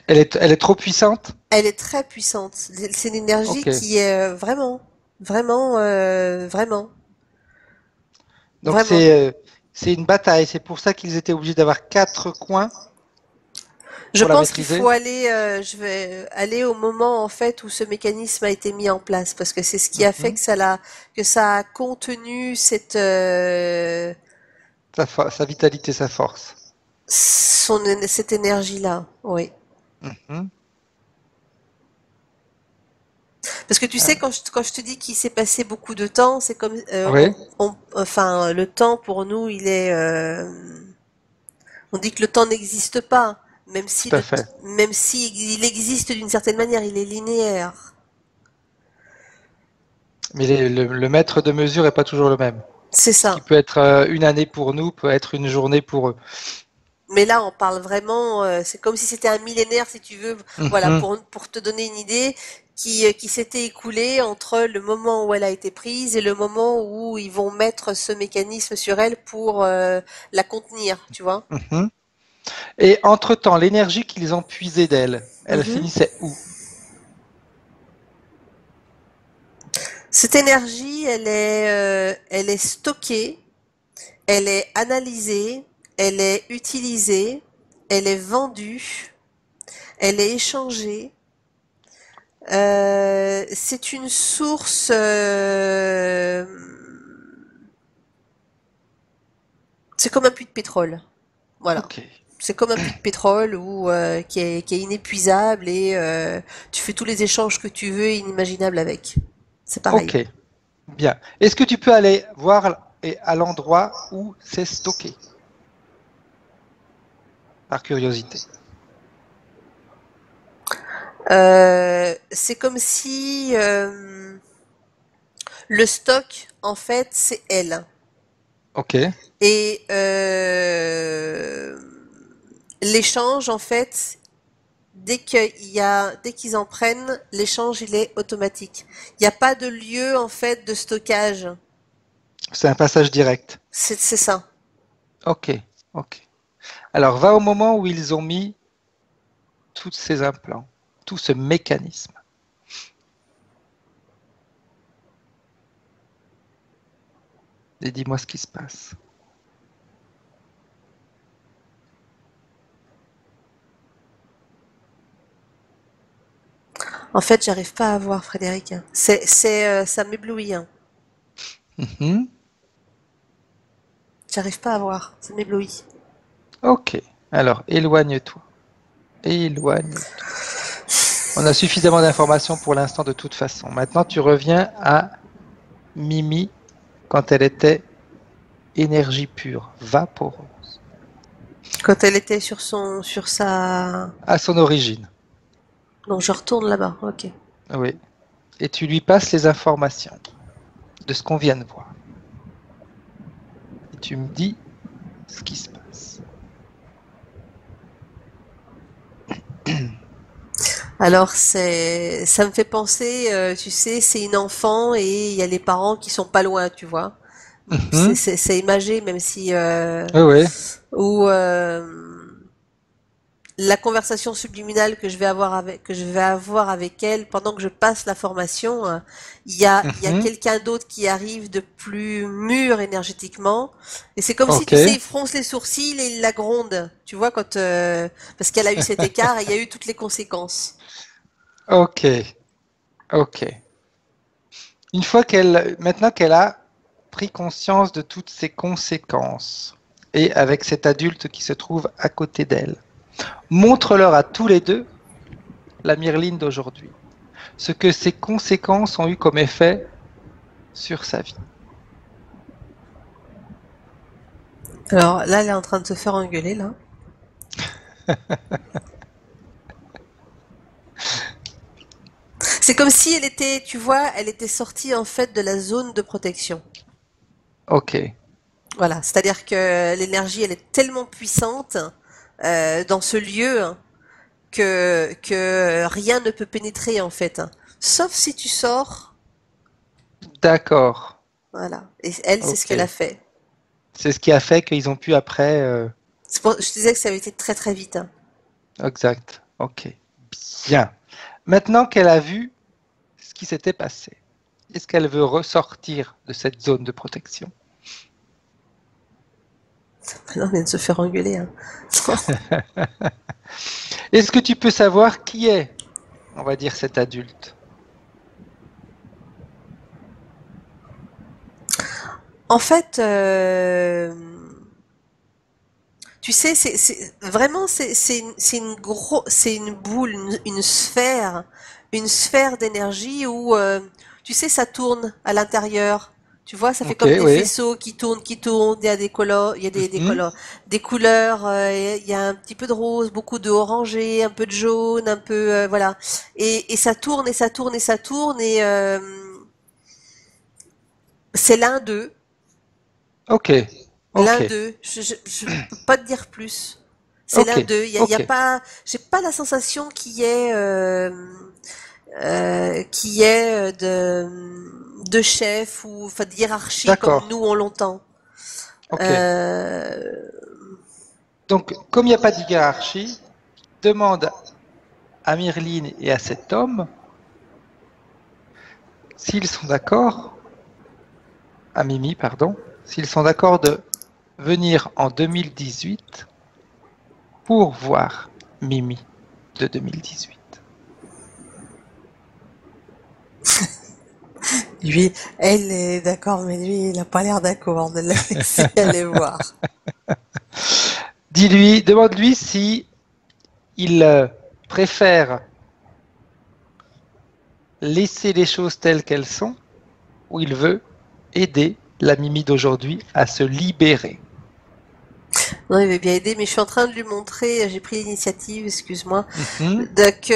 Speaker 1: Elle est trop puissante?
Speaker 2: Elle est très puissante. C'est une énergie
Speaker 1: Ok.
Speaker 2: qui est vraiment,
Speaker 1: Donc
Speaker 2: vraiment.
Speaker 1: c'est une bataille. C'est pour ça qu'ils étaient obligés d'avoir quatre coins
Speaker 2: Je
Speaker 1: pour la
Speaker 2: pense qu'il
Speaker 1: maîtriser.
Speaker 2: faut aller, je vais aller au moment en fait où ce mécanisme a été mis en place parce que c'est ce qui a fait
Speaker 1: Mhm.
Speaker 2: que ça a contenu cette
Speaker 1: Sa vitalité, sa force.
Speaker 2: cette énergie-là. Oui.
Speaker 1: Mhm.
Speaker 2: Parce que tu sais,
Speaker 1: Ah,
Speaker 2: quand je te dis qu'il s'est passé beaucoup de temps, c'est comme,
Speaker 1: oui,
Speaker 2: enfin, le temps pour nous, on dit que le temps n'existe pas,
Speaker 1: tout à fait.
Speaker 2: même si il existe d'une certaine manière, il est linéaire.
Speaker 1: Mais le mètre de mesure n'est pas toujours le même.
Speaker 2: C'est
Speaker 1: Ce qui
Speaker 2: ça.
Speaker 1: peut être une année pour nous peut être une journée pour eux.
Speaker 2: Mais là, on parle vraiment, c'est comme si c'était un millénaire, si tu veux, voilà,
Speaker 1: Mhm.
Speaker 2: pour te donner une idée, qui s'était écoulé entre le moment où elle a été prise et le moment où ils vont mettre ce mécanisme sur elle pour la contenir, tu vois.
Speaker 1: Mhm. Et entre-temps, l'énergie qu'ils ont puisée d'elle, elle
Speaker 2: Mhm.
Speaker 1: finissait où?
Speaker 2: Cette énergie, elle est stockée, elle est analysée, elle est utilisée, elle est vendue, elle est échangée. C'est une source. C'est comme un puits de pétrole. Voilà.
Speaker 1: Ok.
Speaker 2: C'est comme un puits de pétrole qui est inépuisable et tu fais tous les échanges que tu veux inimaginables avec. C'est pareil.
Speaker 1: Ok. Bien. Est-ce que tu peux aller voir à l'endroit où c'est stocké, par curiosité?
Speaker 2: C'est comme si le stock, en fait, c'est elle.
Speaker 1: Ok.
Speaker 2: Et l'échange, en fait, dès qu'ils en prennent, l'échange, il est automatique. Il n'y a pas de lieu, en fait, de stockage.
Speaker 1: C'est un passage direct.
Speaker 2: C'est ça.
Speaker 1: Ok. Ok. Alors, va au moment où ils ont mis tous ces implants, tout ce mécanisme. Et dis-moi ce qui se passe.
Speaker 2: En fait, j'arrive pas à voir, Frédéric. Ça m'éblouit, hein.
Speaker 1: Mhm.
Speaker 2: J'arrive pas à voir. Ça m'éblouit.
Speaker 1: Ok. Alors, éloigne-toi. Éloigne-toi. On a suffisamment d'informations pour l'instant de toute façon. Maintenant, tu reviens à Mimi quand elle était énergie pure, vaporeuse,
Speaker 2: Quand elle était sur sa...
Speaker 1: à son origine.
Speaker 2: Donc je retourne là-bas. Ok.
Speaker 1: Oui. Et tu lui passes les informations de ce qu'on vient de voir. Et tu me dis ce qui se passe.
Speaker 2: Alors ça me fait penser, tu sais, c'est une enfant et il y a les parents qui sont pas loin, tu vois.
Speaker 1: Mhm.
Speaker 2: C'est imagé, même si
Speaker 1: Oui, oui.
Speaker 2: ou la conversation subliminale que je vais avoir avec elle pendant que je passe la formation, il y a
Speaker 1: Mhm.
Speaker 2: quelqu'un d'autre qui arrive de plus mûr énergétiquement et c'est comme si
Speaker 1: Ok.
Speaker 2: tu sais il fronce les sourcils et il la gronde, tu vois quand parce qu'elle a eu cet écart et il y a eu toutes les conséquences.
Speaker 1: Ok. Ok. Maintenant qu'elle a pris conscience de toutes ces conséquences, et avec cet adulte qui se trouve à côté d'elle, montre-leur à tous les deux la Myrline d'aujourd'hui, ce que ces conséquences ont eu comme effet sur sa vie.
Speaker 2: Alors là, elle est en train de se faire engueuler là. C'est comme si elle était, tu vois, elle était sortie en fait de la zone de protection.
Speaker 1: Ok,
Speaker 2: Voilà, c'est-à-dire que l'énergie, elle est tellement puissante dans ce lieu que rien ne peut pénétrer en fait. Sauf si tu sors.
Speaker 1: d'accord.
Speaker 2: Voilà. Et elle, c'est ce
Speaker 1: Ok.
Speaker 2: qu'elle a fait.
Speaker 1: C'est ce qui a fait qu'ils ont pu après.
Speaker 2: Je disais que ça avait été très très vite, hein.
Speaker 1: Exact. Ok. Bien. Maintenant qu'elle a vu ce qui s'était passé, est-ce qu'elle veut ressortir de cette zone de protection?
Speaker 2: Maintenant, on vient de se faire engueuler, hein.
Speaker 1: Est-ce que tu peux savoir qui est, on va dire, cet adulte?
Speaker 2: En fait, tu sais, vraiment c'est une boule, une sphère d'énergie où tu sais ça tourne à l'intérieur. Tu vois, ça fait
Speaker 1: Ok,
Speaker 2: comme des
Speaker 1: oui.
Speaker 2: faisceaux qui tournent. Il y a des couleurs, il y a
Speaker 1: Mhm.
Speaker 2: des couleurs. Il y a un petit peu de rose, beaucoup de orangé, un peu de jaune, un peu voilà. Et ça tourne et ça tourne et ça tourne et c'est l'un d'eux.
Speaker 1: Ok, ok,
Speaker 2: L'un d'eux, je peux pas te dire plus. C'est
Speaker 1: ok,
Speaker 2: l'un d'eux. Il y
Speaker 1: ok.
Speaker 2: a pas, j'ai pas la sensation qu'il y ait de chef ou enfin de hiérarchie comme
Speaker 1: D'accord,
Speaker 2: nous on l'entend.
Speaker 1: ok.
Speaker 2: Euh,
Speaker 1: Donc, comme il n'y a pas de hiérarchie, demande à Myrline et à cet homme s'ils sont d'accord, à Mimi, pardon, s'ils sont d'accord de venir en 2018 pour voir Mimi de 2018.
Speaker 2: Lui, elle est d'accord, mais lui, il a pas l'air d'accord de la laisser aller voir.
Speaker 1: Dis-lui, demande-lui si il préfère laisser les choses telles qu'elles sont ou il veut aider la Mimi d'aujourd'hui à se libérer.
Speaker 2: Non, il veut bien aider, mais je suis en train de lui montrer, j'ai pris l'initiative, excuse-moi.
Speaker 1: Mhm.
Speaker 2: Donc,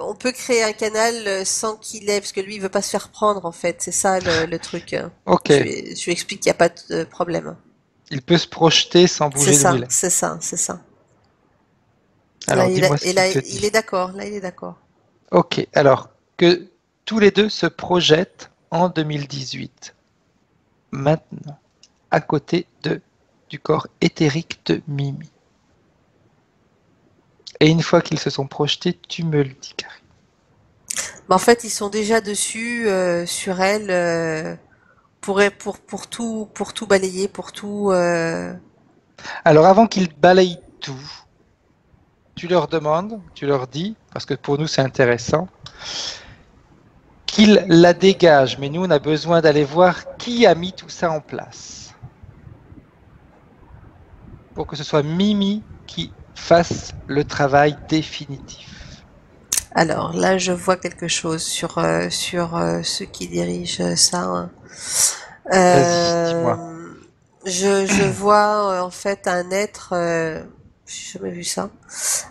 Speaker 2: on peut créer un canal sans qu'il ait, parce que lui, il veut pas se faire prendre, en fait. C'est ça le truc.
Speaker 1: Ok,
Speaker 2: Je lui explique qu'il n'y a pas de problème.
Speaker 1: il peut se projeter sans
Speaker 2: C'est
Speaker 1: bouger d'où il
Speaker 2: ça,
Speaker 1: est.
Speaker 2: c'est ça, c'est ça. Là,
Speaker 1: Alors dis-moi ce qu'il te
Speaker 2: il est
Speaker 1: dit.
Speaker 2: d'accord. Là, il est d'accord.
Speaker 1: Ok, alors que tous les deux se projettent en 2018, maintenant, à côté du corps éthérique de Mimi. Et une fois qu'ils se sont projetés, tu me le dis, Carrie.
Speaker 2: Mais en fait, ils sont déjà dessus, sur elle, pour tout balayer, pour tout.
Speaker 1: Alors avant qu'ils balayent tout, tu leur demandes, tu leur dis, parce que pour nous c'est intéressant, qu'ils la dégagent. Mais nous, on a besoin d'aller voir qui a mis tout ça en place. Pour que ce soit Mimi qui fasse le travail définitif.
Speaker 2: Alors là, je vois quelque chose sur ceux qui dirigent ça, hein.
Speaker 1: Vas-y, dis-moi.
Speaker 2: Euh, je vois en fait un être, j'ai jamais vu ça,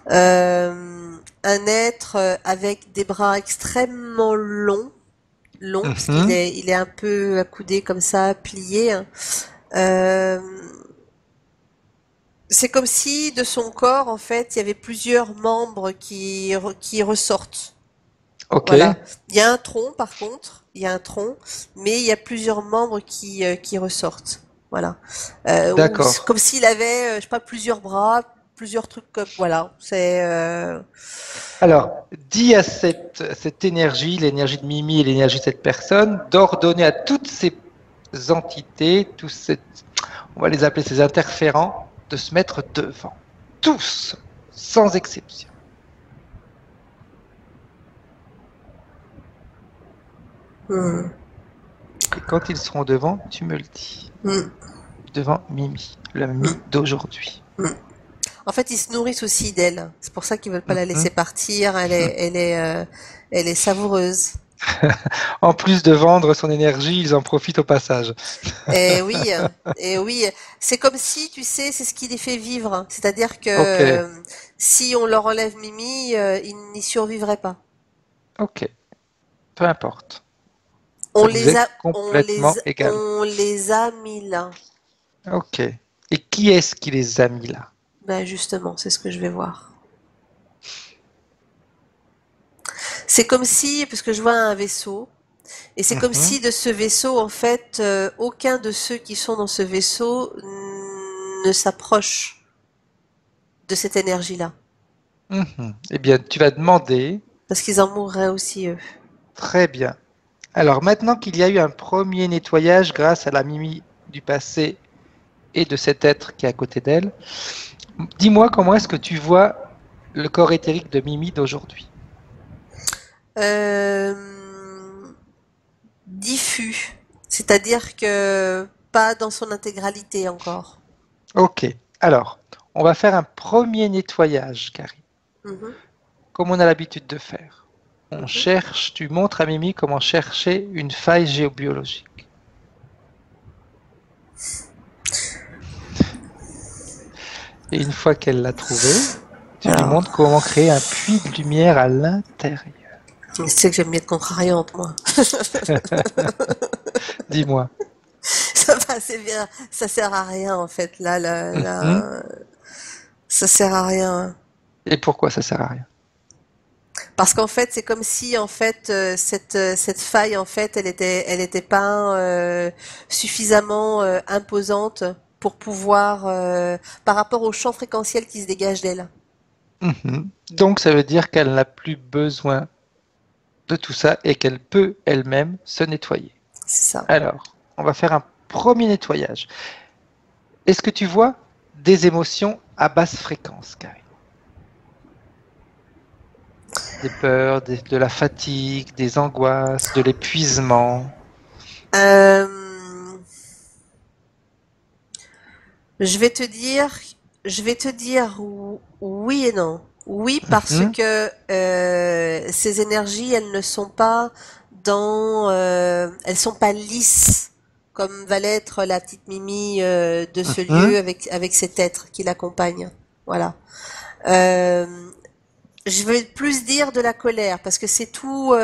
Speaker 2: un être avec des bras extrêmement longs, parce
Speaker 1: Mhm,
Speaker 2: il est un peu accoudé comme ça, plié, hein. Euh, c'est comme si de son corps, en fait, il y avait plusieurs membres qui ressortent.
Speaker 1: ok,
Speaker 2: Voilà. Il y a un tronc, par contre, il y a un tronc, mais il y a plusieurs membres qui ressortent. Voilà.
Speaker 1: d'accord.
Speaker 2: Comme s'il avait, je sais pas, plusieurs bras, plusieurs trucs comme, voilà.
Speaker 1: Alors, dis à cette énergie, l'énergie de Mimi et l'énergie de cette personne, d'ordonner à toutes ces entités, on va les appeler ces interférents, de se mettre devant. Tous, sans exception.
Speaker 2: Hmm,
Speaker 1: Et quand ils seront devant, tu me le dis.
Speaker 2: hmm,
Speaker 1: Devant Mimi, la
Speaker 2: hmm,
Speaker 1: Mimi d'aujourd'hui.
Speaker 2: hmm. En fait, ils se nourrissent aussi d'elle. C'est pour ça qu'ils veulent pas la
Speaker 1: Mhm.
Speaker 2: laisser partir. Elle est savoureuse.
Speaker 1: En plus de vendre son énergie, ils en profitent au passage.
Speaker 2: Et oui, et oui, c'est comme si, tu sais, c'est ce qui les fait vivre. C'est-à-dire que
Speaker 1: Ok,
Speaker 2: si on leur enlève Mimi, ils n'y survivraient pas.
Speaker 1: ok, peu importe. Ça vous est complètement égal.
Speaker 2: On les a mis là.
Speaker 1: Ok. Et qui est-ce qui les a mis là?
Speaker 2: Ben justement, c'est ce que je vais voir. C'est comme si, parce que je vois un vaisseau, et c'est comme
Speaker 1: Mhm,
Speaker 2: si de ce vaisseau, en fait, aucun de ceux qui sont dans ce vaisseau ne s'approche de cette énergie-là,
Speaker 1: mhm. Eh bien, tu vas demander,
Speaker 2: parce qu'ils en mourraient aussi eux.
Speaker 1: très bien. Alors maintenant qu'il y a eu un premier nettoyage grâce à la Mimi du passé et de cet être qui est à côté d'elle, dis-moi comment est-ce que tu vois le corps éthérique de Mimi d'aujourd'hui?
Speaker 2: Euh, diffus, c'est-à-dire que pas dans son intégralité encore.
Speaker 1: Ok. Alors, on va faire un premier nettoyage, Carrie,
Speaker 2: Mhm,
Speaker 1: comme on a l'habitude de faire. On
Speaker 2: mhm.
Speaker 1: cherche, tu montres à Mimi comment chercher une faille géobiologique. Et une fois qu'elle l'a trouvée, tu lui
Speaker 2: Alors,
Speaker 1: montres comment créer un puits de lumière à l'intérieur.
Speaker 2: tu sais que j'aime bien être contrariante, moi.
Speaker 1: Dis-moi.
Speaker 2: Ça va, c'est bien. Ça sert à rien, en fait.
Speaker 1: Mhm.
Speaker 2: Ça sert à rien.
Speaker 1: Et pourquoi ça sert à rien?
Speaker 2: Parce qu'en fait, c'est comme si, en fait, cette faille, en fait, elle était pas suffisamment imposante pour pouvoir, par rapport au champ fréquentiel qui se dégage d'elle.
Speaker 1: Mhm. Donc ça veut dire qu'elle n'a plus besoin de tout ça et qu'elle peut elle-même se nettoyer.
Speaker 2: C'est ça.
Speaker 1: Alors, on va faire un premier nettoyage. Est-ce que tu vois des émotions à basse fréquence, Carrie? Des peurs, de la fatigue, des angoisses, de l'épuisement.
Speaker 2: Euh, je vais te dire, je vais te dire oui et non. Oui, parce
Speaker 1: Mhm.
Speaker 2: que ces énergies, elles ne sont pas elles sont pas lisses comme va l'être la petite Mimi de ce lieu avec cet être qui l'accompagne. Voilà. Je veux plus dire de la colère parce que c'est tout,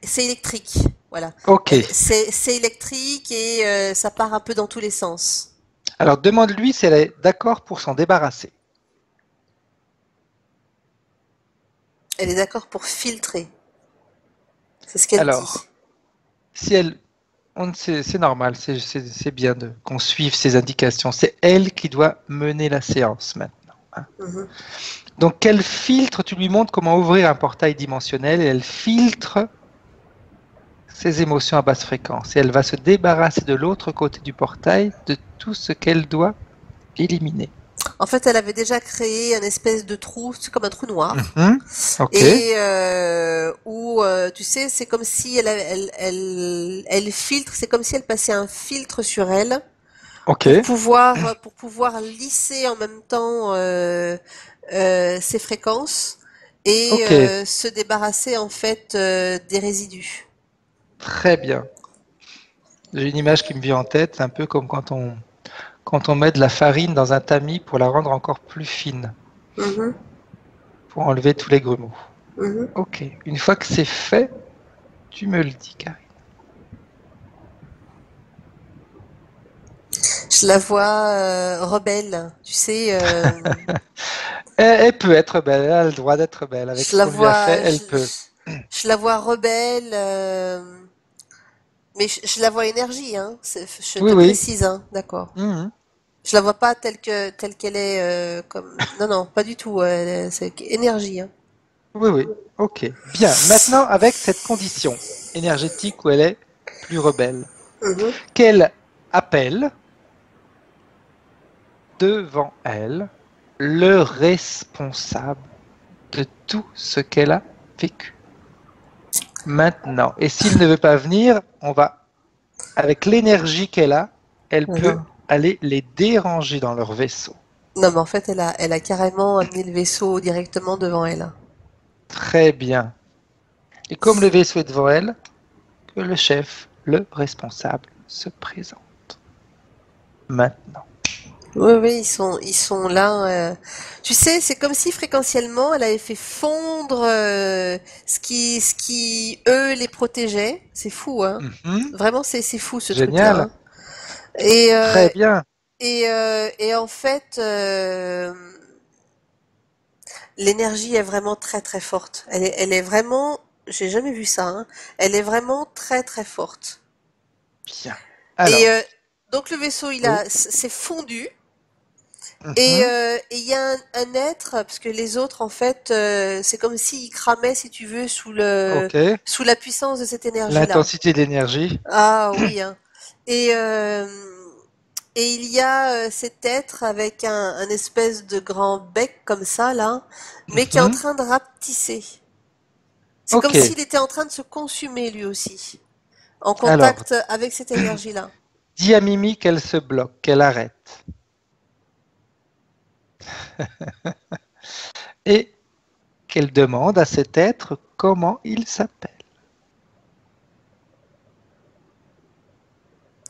Speaker 2: c'est électrique. Voilà.
Speaker 1: Ok.
Speaker 2: C'est électrique et ça part un peu dans tous les sens.
Speaker 1: Alors demande-lui si elle est d'accord pour s'en débarrasser.
Speaker 2: Elle est d'accord pour filtrer. C'est ce qu'elle dit.
Speaker 1: Alors, si elle, c'est normal, c'est bien qu'on suive ses indications. C'est elle qui doit mener la séance maintenant. Hein. Donc, quel filtre, tu lui montres comment ouvrir un portail dimensionnel et elle filtre ses émotions à basse fréquence. Et elle va se débarrasser de l'autre côté du portail de tout ce qu'elle doit éliminer.
Speaker 2: En fait, elle avait déjà créé un espèce de trou, c'est comme un trou noir.
Speaker 1: Okay.
Speaker 2: Et où, tu sais, c'est comme si elle filtre, c'est comme si elle passait un filtre sur elle
Speaker 1: Okay.
Speaker 2: pour pouvoir lisser en même temps ses fréquences et se débarrasser en fait des résidus.
Speaker 1: Très bien. J'ai une image qui me vient en tête, c'est un peu comme quand on met de la farine dans un tamis pour la rendre encore plus fine, pour enlever tous les grumeaux. Ok, une fois que c'est fait, tu me le dis, Karine.
Speaker 2: Je la vois rebelle, tu sais.
Speaker 1: Elle peut être belle, elle a le droit d'être belle. Avec ce qu'on lui a fait, elle peut.
Speaker 2: Je la vois rebelle, mais je la vois énergie, hein. Je te précise, hein. D'accord. Je la vois pas telle qu'elle est comme. Non, pas du tout. C'est énergie. Hein.
Speaker 1: Oui. Ok. Bien. Maintenant, avec cette condition énergétique où elle est plus rebelle, qu'elle appelle devant elle le responsable de tout ce qu'elle a vécu. Maintenant. Et s'il ne veut pas venir, on va, avec l'énergie qu'elle a, elle peut aller les déranger dans leur vaisseau.
Speaker 2: Non, mais en fait, elle a carrément amené le vaisseau directement devant elle. Très
Speaker 1: bien. Et comme le vaisseau est devant elle, que le chef, le responsable, se présente. Maintenant.
Speaker 2: Oui, ils sont là. Tu sais, c'est comme si fréquentiellement, elle avait fait fondre ce qui eux les protégeait. C'est fou, hein. Vraiment, c'est fou ce truc-là. Hein. Et
Speaker 1: très bien.
Speaker 2: Et en fait, l'énergie est vraiment très très forte. Elle est vraiment, j'ai jamais vu ça. Hein. Elle est vraiment très très forte.
Speaker 1: Bien. Alors.
Speaker 2: Et donc le vaisseau, s'est fondu. Et il y a un être, parce que les autres, en fait, c'est comme s'ils cramaient, si tu veux, sous la puissance de cette énergie-là.
Speaker 1: L'intensité d'énergie.
Speaker 2: Ah oui. Hein. Et il y a cet être avec un espèce de grand bec comme ça, là, mais qui est en train de rapetisser. C'est comme s'il était en train de se consumer lui aussi, en contact avec cette énergie-là.
Speaker 1: Dis à Mimi qu'elle se bloque, qu'elle arrête. Et qu'elle demande à cet être comment il s'appelle.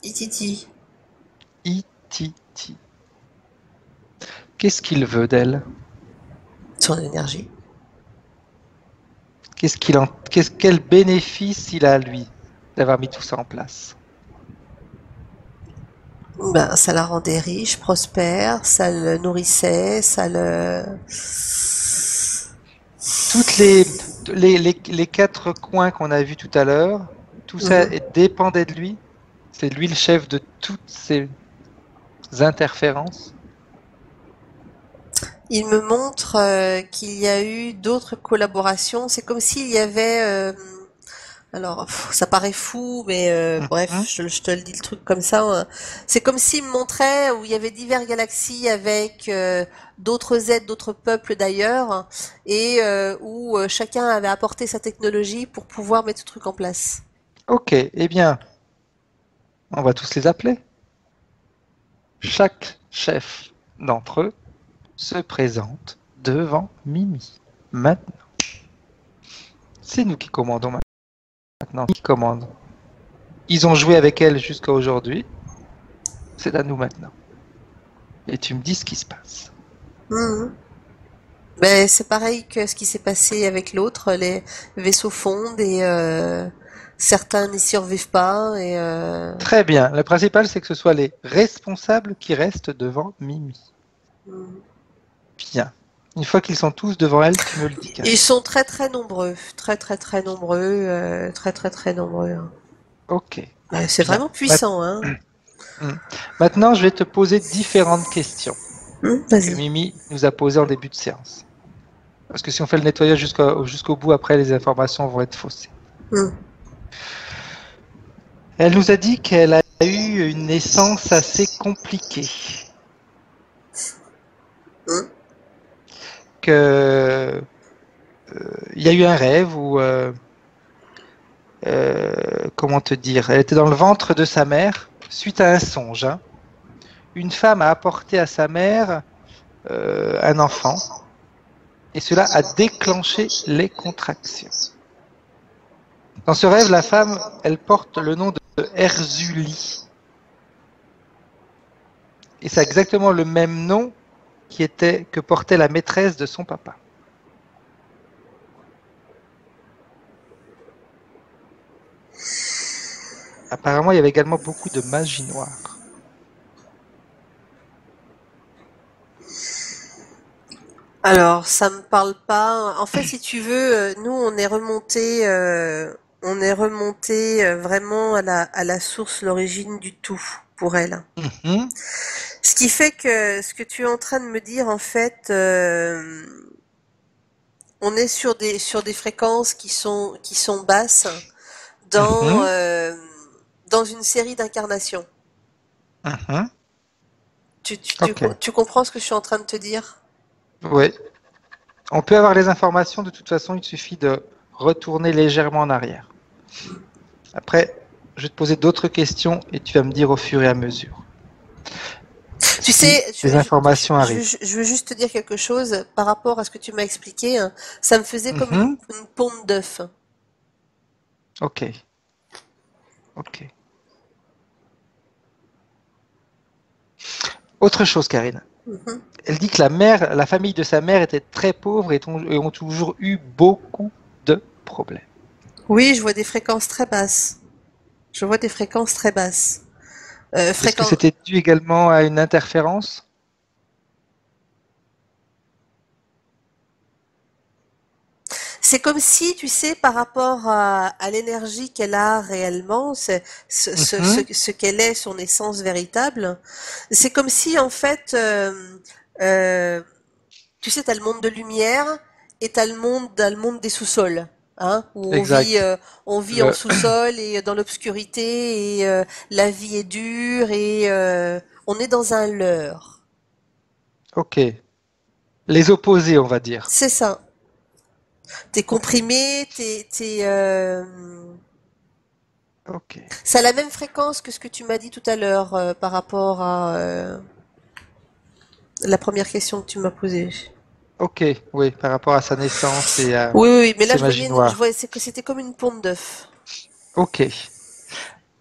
Speaker 2: Ititi.
Speaker 1: Ititi. Qu'est-ce qu'il veut d'elle?
Speaker 2: Son énergie.
Speaker 1: Quel bénéfice il a, lui, d'avoir mis tout ça en place?
Speaker 2: Ben, ça la rendait riche, prospère, ça le nourrissait, ça le...
Speaker 1: Toutes les 4 coins qu'on a vus tout à l'heure, tout ça dépendait de lui? C'est lui le chef de toutes ces interférences?
Speaker 2: Il me montre qu'il y a eu d'autres collaborations. C'est comme s'il y avait... alors, ça paraît fou, mais bref, je te le dis le truc comme ça. Hein. C'est comme s'il me montrait où il y avait diverses galaxies avec d'autres êtres, d'autres peuples d'ailleurs, et où chacun avait apporté sa technologie pour pouvoir mettre ce truc en place.
Speaker 1: Ok, eh bien, on va tous les appeler. Chaque chef d'entre eux se présente devant Mimi. Maintenant. C'est nous qui commandons maintenant. Qui commande? Ils ont joué avec elle jusqu'à aujourd'hui. c'est à nous maintenant. Et tu me dis ce qui se passe.
Speaker 2: Mhm. Ben, c'est pareil que ce qui s'est passé avec l'autre, les vaisseaux fondent et certains n'y survivent pas et
Speaker 1: Très bien. Le principal, c'est que ce soit les responsables qui restent devant Mimi.
Speaker 2: mhm.
Speaker 1: Bien. Une fois qu'ils sont tous devant elle, tu me le dis, Karine.
Speaker 2: Ils sont très très nombreux, très nombreux, très nombreux, hein.
Speaker 1: Ok.
Speaker 2: Ouais, c'est
Speaker 1: Bien.
Speaker 2: vraiment puissant, hein.
Speaker 1: Maintenant, je vais te poser différentes questions que
Speaker 2: Vas-y.
Speaker 1: Mimi nous a posées en début de séance. Parce que si on fait le nettoyage jusqu'au bout, après, les informations vont être faussées.
Speaker 2: Mhm.
Speaker 1: Elle nous a dit qu'elle a eu une naissance assez compliquée.
Speaker 2: Mhm.
Speaker 1: Que il y a eu un rêve où, comment te dire, elle était dans le ventre de sa mère suite à un songe, hein. Une femme a apporté à sa mère un enfant et cela a déclenché les contractions. Dans ce rêve, la femme, elle porte le nom de Erzuli. Et c'est exactement le même nom que portait la maîtresse de son papa. Apparemment, il y avait également beaucoup de magie noire.
Speaker 2: Alors, ça me parle pas. En fait, si tu veux, nous, on est remonté vraiment à la source, l'origine du tout pour elle.
Speaker 1: Mhm,
Speaker 2: Ce qui fait que ce que tu es en train de me dire, en fait, on est sur des fréquences qui sont basses dans,
Speaker 1: mhm,
Speaker 2: dans une série d'incarnations.
Speaker 1: mhm. Ok.
Speaker 2: Tu comprends ce que je suis en train de te dire?
Speaker 1: Oui. On peut avoir les informations, de toute façon, il suffit de retourner légèrement en arrière. Après, je vais te poser d'autres questions et tu vas me dire au fur et à mesure
Speaker 2: Tu
Speaker 1: si
Speaker 2: sais,
Speaker 1: des informations arrivent.
Speaker 2: je veux juste te dire quelque chose par rapport à ce que tu m'as expliqué, hein. Ça me faisait comme
Speaker 1: Mhm.
Speaker 2: une ponte d'œuf.
Speaker 1: Ok, ok. Autre chose, Karine.
Speaker 2: Mhm.
Speaker 1: Elle dit que la famille de sa mère était très pauvre et ont toujours eu beaucoup de problèmes.
Speaker 2: Oui, je vois des fréquences très basses. Je vois des fréquences très basses.
Speaker 1: Est-ce que
Speaker 2: Fréquences.
Speaker 1: c'était dû également à une interférence?
Speaker 2: C'est comme si, tu sais, par rapport à l'énergie qu'elle a réellement,
Speaker 1: Mhm.
Speaker 2: ce qu'elle est, son essence véritable, c'est comme si, en fait, euh, tu sais, t'as le monde de lumière et t'as le monde des sous-sols, hein, où
Speaker 1: Exact.
Speaker 2: on vit en
Speaker 1: Le...
Speaker 2: sous-sol et dans l'obscurité et la vie est dure et on est dans un leurre.
Speaker 1: Ok. Les opposés, on va dire.
Speaker 2: C'est ça. T'es
Speaker 1: Ok.
Speaker 2: comprimé,
Speaker 1: Ok.
Speaker 2: ça a la même fréquence que ce que tu m'as dit tout à l'heure par rapport à la première question que tu m'as posée.
Speaker 1: Ok. Oui, par rapport à sa naissance et à
Speaker 2: Oui, mais là
Speaker 1: ses magies
Speaker 2: je
Speaker 1: noires.
Speaker 2: voyais c'est que c'était comme une ponte d'œuf.
Speaker 1: Ok.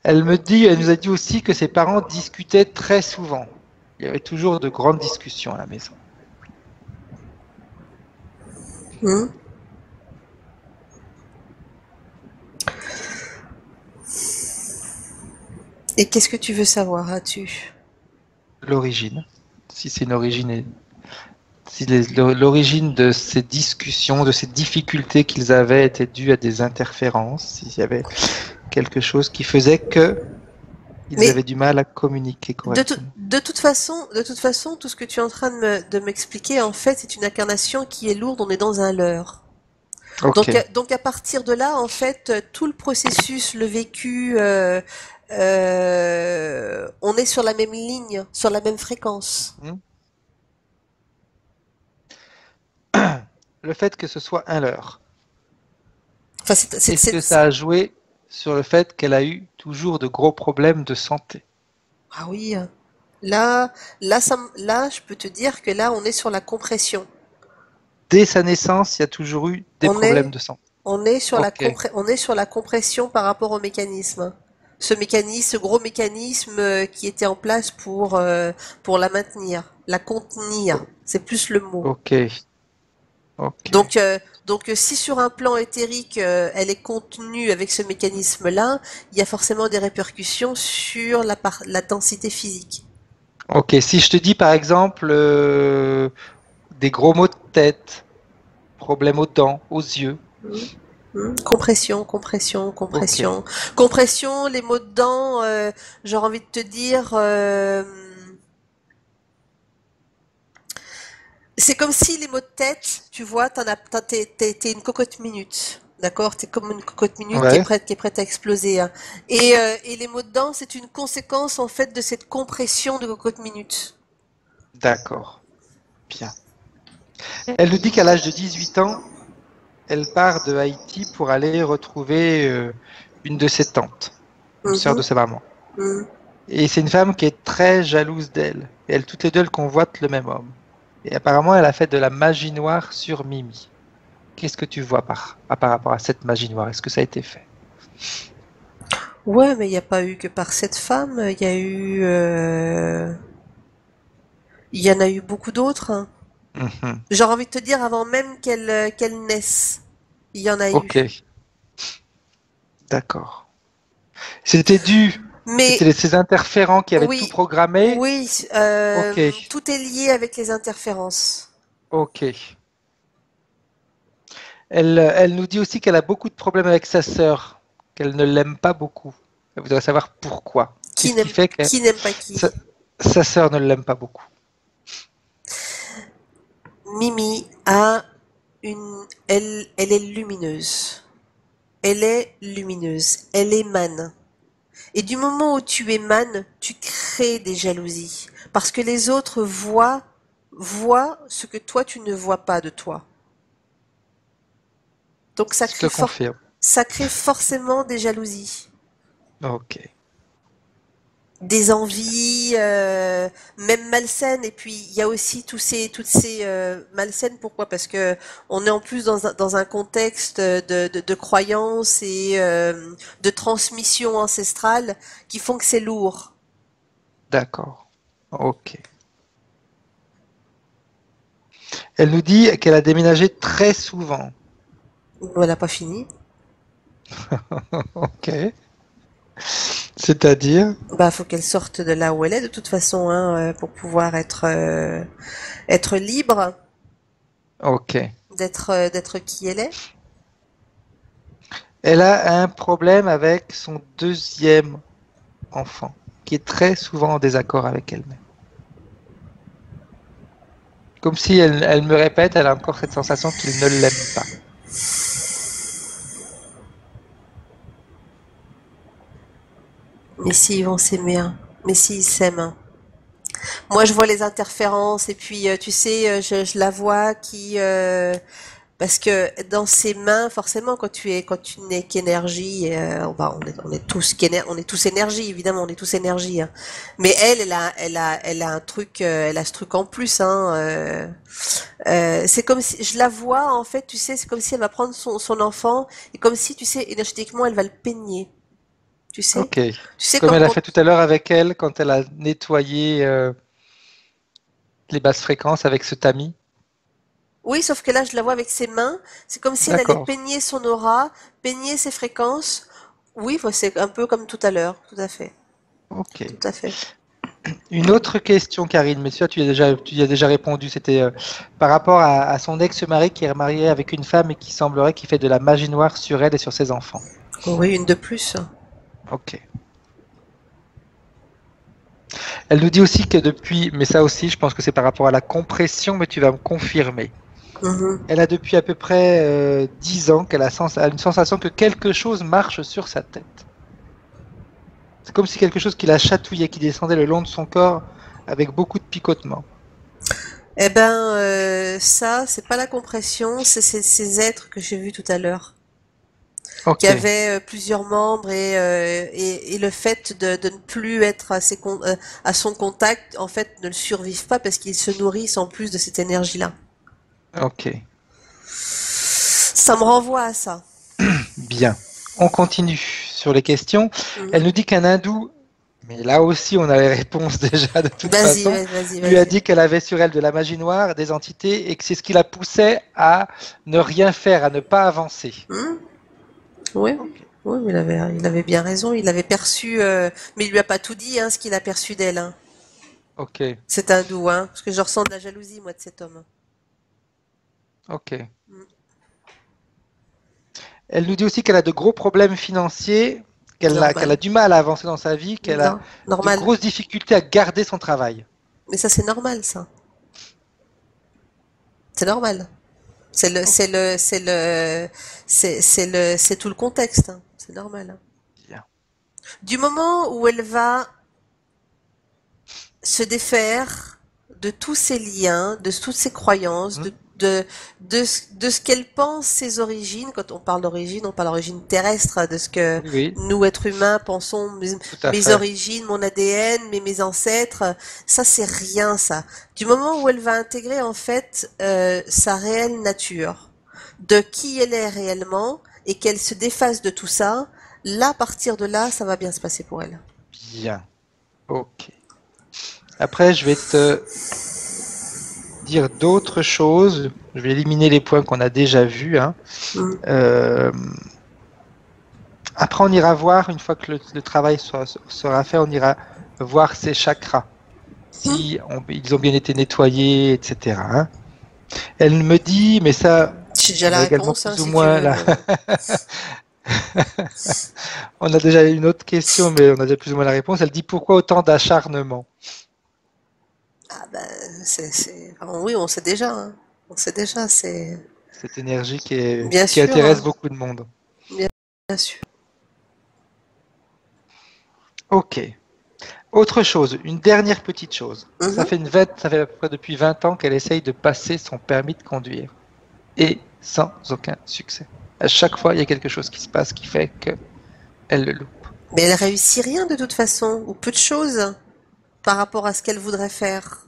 Speaker 1: Elle nous a dit aussi que ses parents discutaient très souvent. Il y avait toujours de grandes discussions à la maison.
Speaker 2: Hmm. Et qu'est-ce que tu veux savoir là-dessus?
Speaker 1: L'origine. Si c'est une origine, si l'origine de ces discussions, de ces difficultés qu'ils avaient était due à des interférences, s'il y avait quelque chose qui faisait que ils
Speaker 2: Mais
Speaker 1: avaient du mal à communiquer correctement.
Speaker 2: de toute façon, tout ce que tu es en train de m'expliquer, en fait, c'est une incarnation qui est lourde. On est dans un leurre.
Speaker 1: Ok.
Speaker 2: Donc à partir de là, en fait, tout le processus, le vécu, on est sur la même ligne, sur la même fréquence.
Speaker 1: Hmm. Le fait que ce soit un leurre,
Speaker 2: Enfin,
Speaker 1: est-ce que ça a joué sur le fait qu'elle a eu toujours de gros problèmes de santé?
Speaker 2: ah oui. Là, je peux te dire que là, on est sur la compression.
Speaker 1: Dès sa naissance, il y a toujours eu des
Speaker 2: On
Speaker 1: problèmes
Speaker 2: est,
Speaker 1: de santé.
Speaker 2: on est sur
Speaker 1: Ok.
Speaker 2: on est sur la compression par rapport au mécanisme. ce gros mécanisme qui était en place pour la maintenir, la contenir. C'est plus le mot.
Speaker 1: Ok, ok.
Speaker 2: Donc, si sur un plan éthérique, elle est contenue avec ce mécanisme-là, il y a forcément des répercussions sur la densité physique.
Speaker 1: Ok, si je te dis par exemple des gros maux de tête, problèmes aux dents, aux yeux.
Speaker 2: Compression. Compression, les maux de dents, j'aurais envie de te dire, c'est comme si les maux de tête, tu vois, t'es une cocotte minute. D'accord? T'es comme une cocotte minute
Speaker 1: Ouais,
Speaker 2: qui est prête à exploser, hein. Et les maux de dents, c'est une conséquence, en fait, de cette compression de cocotte minute.
Speaker 1: d'accord. Bien. Elle nous dit qu'à l'âge de 18 ans, elle part de Haïti pour aller retrouver une de ses tantes, une sœur de
Speaker 2: Mhm,
Speaker 1: sa maman.
Speaker 2: mhm.
Speaker 1: Et c'est une femme qui est très jalouse d'elle. Et elles, toutes les deux, elles convoitent le même homme. Et apparemment, elle a fait de la magie noire sur Mimi. Qu'est-ce que tu vois par rapport à cette magie noire? Est-ce que ça a été fait?
Speaker 2: Ouais, mais il n'y a pas eu que par cette femme, il y en a eu beaucoup d'autres, hein.
Speaker 1: Mhm.
Speaker 2: J'aurais envie de te dire avant même qu'elle naisse, il y en a eu.
Speaker 1: Ok, d'accord. C'était dû,
Speaker 2: Mais
Speaker 1: ces interférents qui avaient tout
Speaker 2: oui,
Speaker 1: programmé.
Speaker 2: oui,
Speaker 1: Ok,
Speaker 2: tout est lié avec les interférences.
Speaker 1: ok. Elle nous dit aussi qu'elle a beaucoup de problèmes avec sa sœur, qu'elle ne l'aime pas beaucoup. Elle voudrait savoir pourquoi.
Speaker 2: Qui
Speaker 1: Qu'est-ce qui
Speaker 2: n'aime
Speaker 1: fait que
Speaker 2: qui n'aime pas
Speaker 1: sa,
Speaker 2: qui?
Speaker 1: sa sœur ne l'aime pas beaucoup?
Speaker 2: Mimi a elle est lumineuse. Elle est lumineuse. Elle émane. Et du moment où tu émanes, tu crées des jalousies. Parce que les autres voient ce que toi tu ne vois pas de toi. Donc
Speaker 1: Je te confirme.
Speaker 2: ça crée forcément des jalousies.
Speaker 1: Ok.
Speaker 2: Des envies, même malsaines. Et puis il y a aussi toutes ces malsaines. Pourquoi? Parce que on est en plus dans un contexte de croyances et de transmission ancestrale qui font que c'est lourd.
Speaker 1: D'accord. Ok. Elle nous dit qu'elle a déménagé très souvent.
Speaker 2: On n'a pas fini.
Speaker 1: Ok. C'est-à-dire?
Speaker 2: Bah, faut qu'elle sorte de là où elle est de toute façon, hein, pour pouvoir être libre,
Speaker 1: Ok.
Speaker 2: d'être qui elle est.
Speaker 1: Elle a un problème avec son deuxième enfant, qui est très souvent en désaccord avec elle-même. Comme si elle me répète, elle a encore cette sensation qu'il ne l'aime pas.
Speaker 2: Mais s'ils vont s'aimer, hein. Mais s'ils s'aiment, hein. Moi, je vois les interférences et puis, tu sais, je la vois parce que dans ses mains, forcément, quand tu n'es qu'énergie, bah, on est tous énergie, évidemment, on est tous énergie, hein. Mais elle a un truc, elle a ce truc en plus, hein. C'est comme si je la vois en fait, tu sais, c'est comme si elle va prendre son enfant et comme si, tu sais, énergétiquement, elle va le peigner, tu sais.
Speaker 1: Ok.
Speaker 2: Tu sais
Speaker 1: Comme
Speaker 2: comme
Speaker 1: elle a
Speaker 2: quand
Speaker 1: fait tout à l'heure avec elle, quand elle a nettoyé les basses fréquences avec ce tamis.
Speaker 2: Oui, sauf que là, je la vois avec ses mains. C'est comme si elle allait
Speaker 1: D'accord.
Speaker 2: peigner son aura, peigner ses fréquences. Oui, bah, c'est un peu comme tout à l'heure. Tout à fait.
Speaker 1: Ok.
Speaker 2: Tout à fait.
Speaker 1: Une autre question, Karine, mais ça, tu y as déjà répondu. C'était par rapport à son ex-mari qui est marié avec une femme et qui semblerait qu'il fait de la magie noire sur elle et sur ses enfants.
Speaker 2: Oui, une de plus.
Speaker 1: Ok. Elle nous dit aussi que depuis, mais ça aussi, je pense que c'est par rapport à la compression, mais tu vas me confirmer.
Speaker 2: Mhm.
Speaker 1: Elle a depuis à peu près 10 ans qu'elle a une sensation que quelque chose marche sur sa tête. C'est comme si quelque chose qui la chatouillait, qui descendait le long de son corps avec beaucoup de picotements.
Speaker 2: Eh ben, ça, c'est pas la compression, c'est ces êtres que j'ai vus tout à l'heure, qui
Speaker 1: Ok,
Speaker 2: avaient plusieurs membres et le fait de ne plus être à son contact, en fait, ne le survivent pas parce qu'ils se nourrissent en plus de cette énergie-là.
Speaker 1: ok,
Speaker 2: Ça me renvoie à ça.
Speaker 1: bien. On continue sur les questions. Elle nous dit qu'un hindou, mais là aussi on a les réponses déjà de toute façon, lui a dit qu'elle avait sur elle de la magie noire, des entités, et que c'est ce qui la poussait à ne rien faire, à ne pas avancer.
Speaker 2: Oui, oui, mais il avait bien raison. Il avait perçu, mais il lui a pas tout dit, ce qu'il a perçu d'elle. Hein.
Speaker 1: Ok.
Speaker 2: C'est hindou, parce que je ressens de la jalousie, moi, de cet homme.
Speaker 1: Ok. Elle nous dit aussi qu'elle a de gros problèmes financiers, qu'elle a du mal à avancer dans sa vie, qu'elle a de grosses difficultés à garder son travail.
Speaker 2: Mais ça, c'est normal, ça. C'est normal. C'est tout le contexte. Hein. C'est normal. Hein.
Speaker 1: Bien.
Speaker 2: Du moment où elle va se défaire de tous ses liens, de toutes ses croyances, de ce qu'elle pense ses origines. Quand on parle d'origine, on parle d'origine terrestre, de ce que nous, êtres humains, pensons, mes origines, mon ADN, mes ancêtres. Ça, c'est rien, ça. Du moment où elle va intégrer, en fait, sa réelle nature, de qui elle est réellement, et qu'elle se défasse de tout ça, là, à partir de là, ça va bien se passer pour elle.
Speaker 1: Bien. Ok. Après, je vais te dire d'autres choses. Je vais éliminer les points qu'on a déjà vus. Après, on ira voir, une fois que le travail sera fait, on ira voir ces chakras. Si ils ont bien été nettoyés, etc. Elle me dit, mais ça...
Speaker 2: J'ai déjà la réponse,
Speaker 1: plus ou moins là. On a déjà une autre question, mais on a déjà plus ou moins la réponse. Elle dit, pourquoi autant d'acharnement?
Speaker 2: Ah ben, oui, on sait déjà. Hein. On sait déjà, c'est...
Speaker 1: Cette énergie qui intéresse beaucoup de monde.
Speaker 2: Bien sûr.
Speaker 1: Ok. Autre chose, une dernière petite chose. Ça fait à peu près depuis 20 ans qu'elle essaye de passer son permis de conduire. Et sans aucun succès. À chaque fois, il y a quelque chose qui se passe qui fait qu'elle le loupe.
Speaker 2: Mais elle réussit rien de toute façon, ou peu de choses, par rapport à ce qu'elle voudrait faire.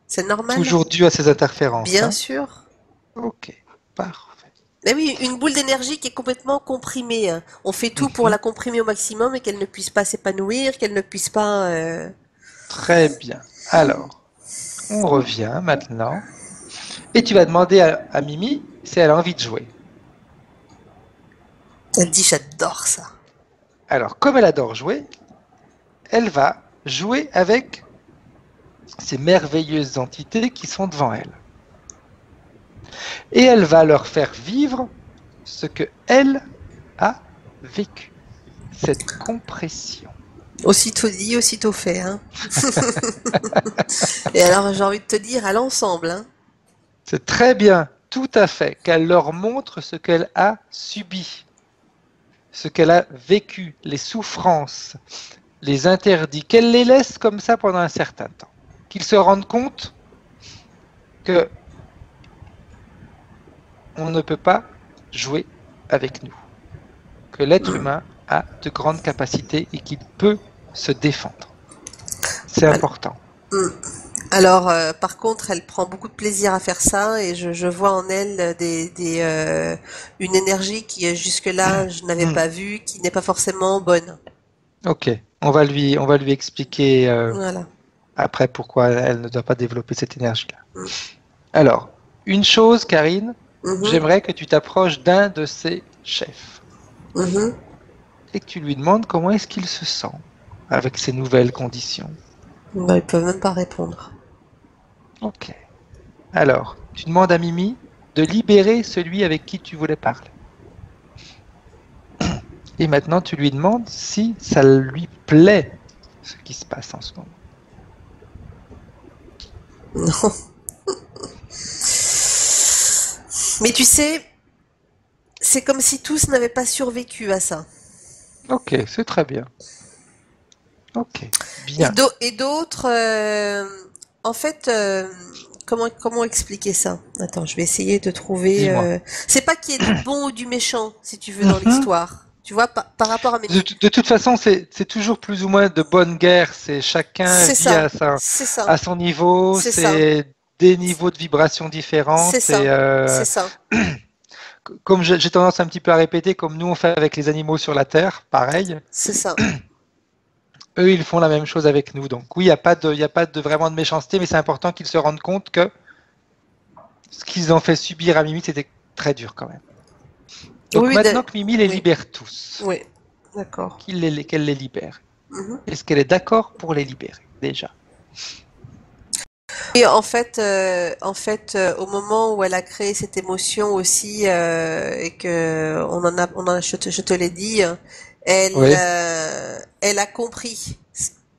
Speaker 2: C'est normal.
Speaker 1: Toujours dû à ces interférences.
Speaker 2: Bien sûr.
Speaker 1: Ok, parfait.
Speaker 2: Mais oui, une boule d'énergie qui est complètement comprimée. On fait tout pour la comprimer au maximum et qu'elle ne puisse pas s'épanouir, qu'elle ne puisse pas...
Speaker 1: Très bien. Alors, on revient maintenant. Et tu vas demander à Mimi si elle a envie de jouer.
Speaker 2: Elle dit j'adore ça.
Speaker 1: Alors, comme elle adore jouer, elle va jouer avec ces merveilleuses entités qui sont devant elle. Et elle va leur faire vivre ce que elle a vécu, cette compression.
Speaker 2: Aussitôt dit, aussitôt fait. Hein. Et alors, j'ai envie de te dire à l'ensemble. Hein.
Speaker 1: C'est très bien, tout à fait, qu'elle leur montre ce qu'elle a subi, ce qu'elle a vécu, les souffrances, les interdits, qu'elle les laisse comme ça pendant un certain temps. Qu'ils se rendent compte que on ne peut pas jouer avec nous, que l'être humain a de grandes capacités et qu'il peut se défendre. C'est important.
Speaker 2: Alors, par contre, elle prend beaucoup de plaisir à faire ça et je vois en elle une énergie qui jusque-là je n'avais pas vue, qui n'est pas forcément bonne.
Speaker 1: Ok, on va lui expliquer
Speaker 2: voilà.
Speaker 1: Après pourquoi elle ne doit pas développer cette énergie-là. Alors, une chose, Karine, j'aimerais que tu t'approches d'un de ses chefs et que tu lui demandes comment est-ce qu'il se sent avec ces nouvelles conditions.
Speaker 2: Ben, il peut même pas répondre.
Speaker 1: Ok. Alors, tu demandes à Mimi de libérer celui avec qui tu voulais parler. Et maintenant, tu lui demandes si ça lui plaît ce qui se passe en ce moment.
Speaker 2: Non. Mais tu sais, c'est comme si tous n'avaient pas survécu à ça.
Speaker 1: Ok, c'est très bien. Ok, bien.
Speaker 2: Et d'autres, en fait, comment expliquer ça? Attends, je vais essayer de trouver. C'est pas qu'il y ait du bon ou du méchant, si tu veux, dans l'histoire. Tu vois, par rapport à mes...
Speaker 1: De toute façon, c'est toujours plus ou moins de bonne guerre. C'est chacun vit à son niveau. C'est des niveaux de vibration différents.
Speaker 2: C'est ça.
Speaker 1: comme j'ai tendance un petit peu à répéter, comme nous on fait avec les animaux sur la Terre, pareil,
Speaker 2: C'est ça.
Speaker 1: eux ils font la même chose avec nous. Donc oui, il y a pas de vraiment de méchanceté, mais c'est important qu'ils se rendent compte que ce qu'ils ont fait subir à Mimi, c'était très dur quand même. Donc
Speaker 2: Oui,
Speaker 1: maintenant que Mimi les
Speaker 2: oui,
Speaker 1: libère tous,
Speaker 2: oui, d'accord.
Speaker 1: qu'elle les libère,
Speaker 2: Mhm.
Speaker 1: est-ce qu'elle est d'accord pour les libérer déjà?
Speaker 2: Et en fait, au moment où elle a créé cette émotion aussi, et que je te l'ai dit,
Speaker 1: Oui,
Speaker 2: elle a compris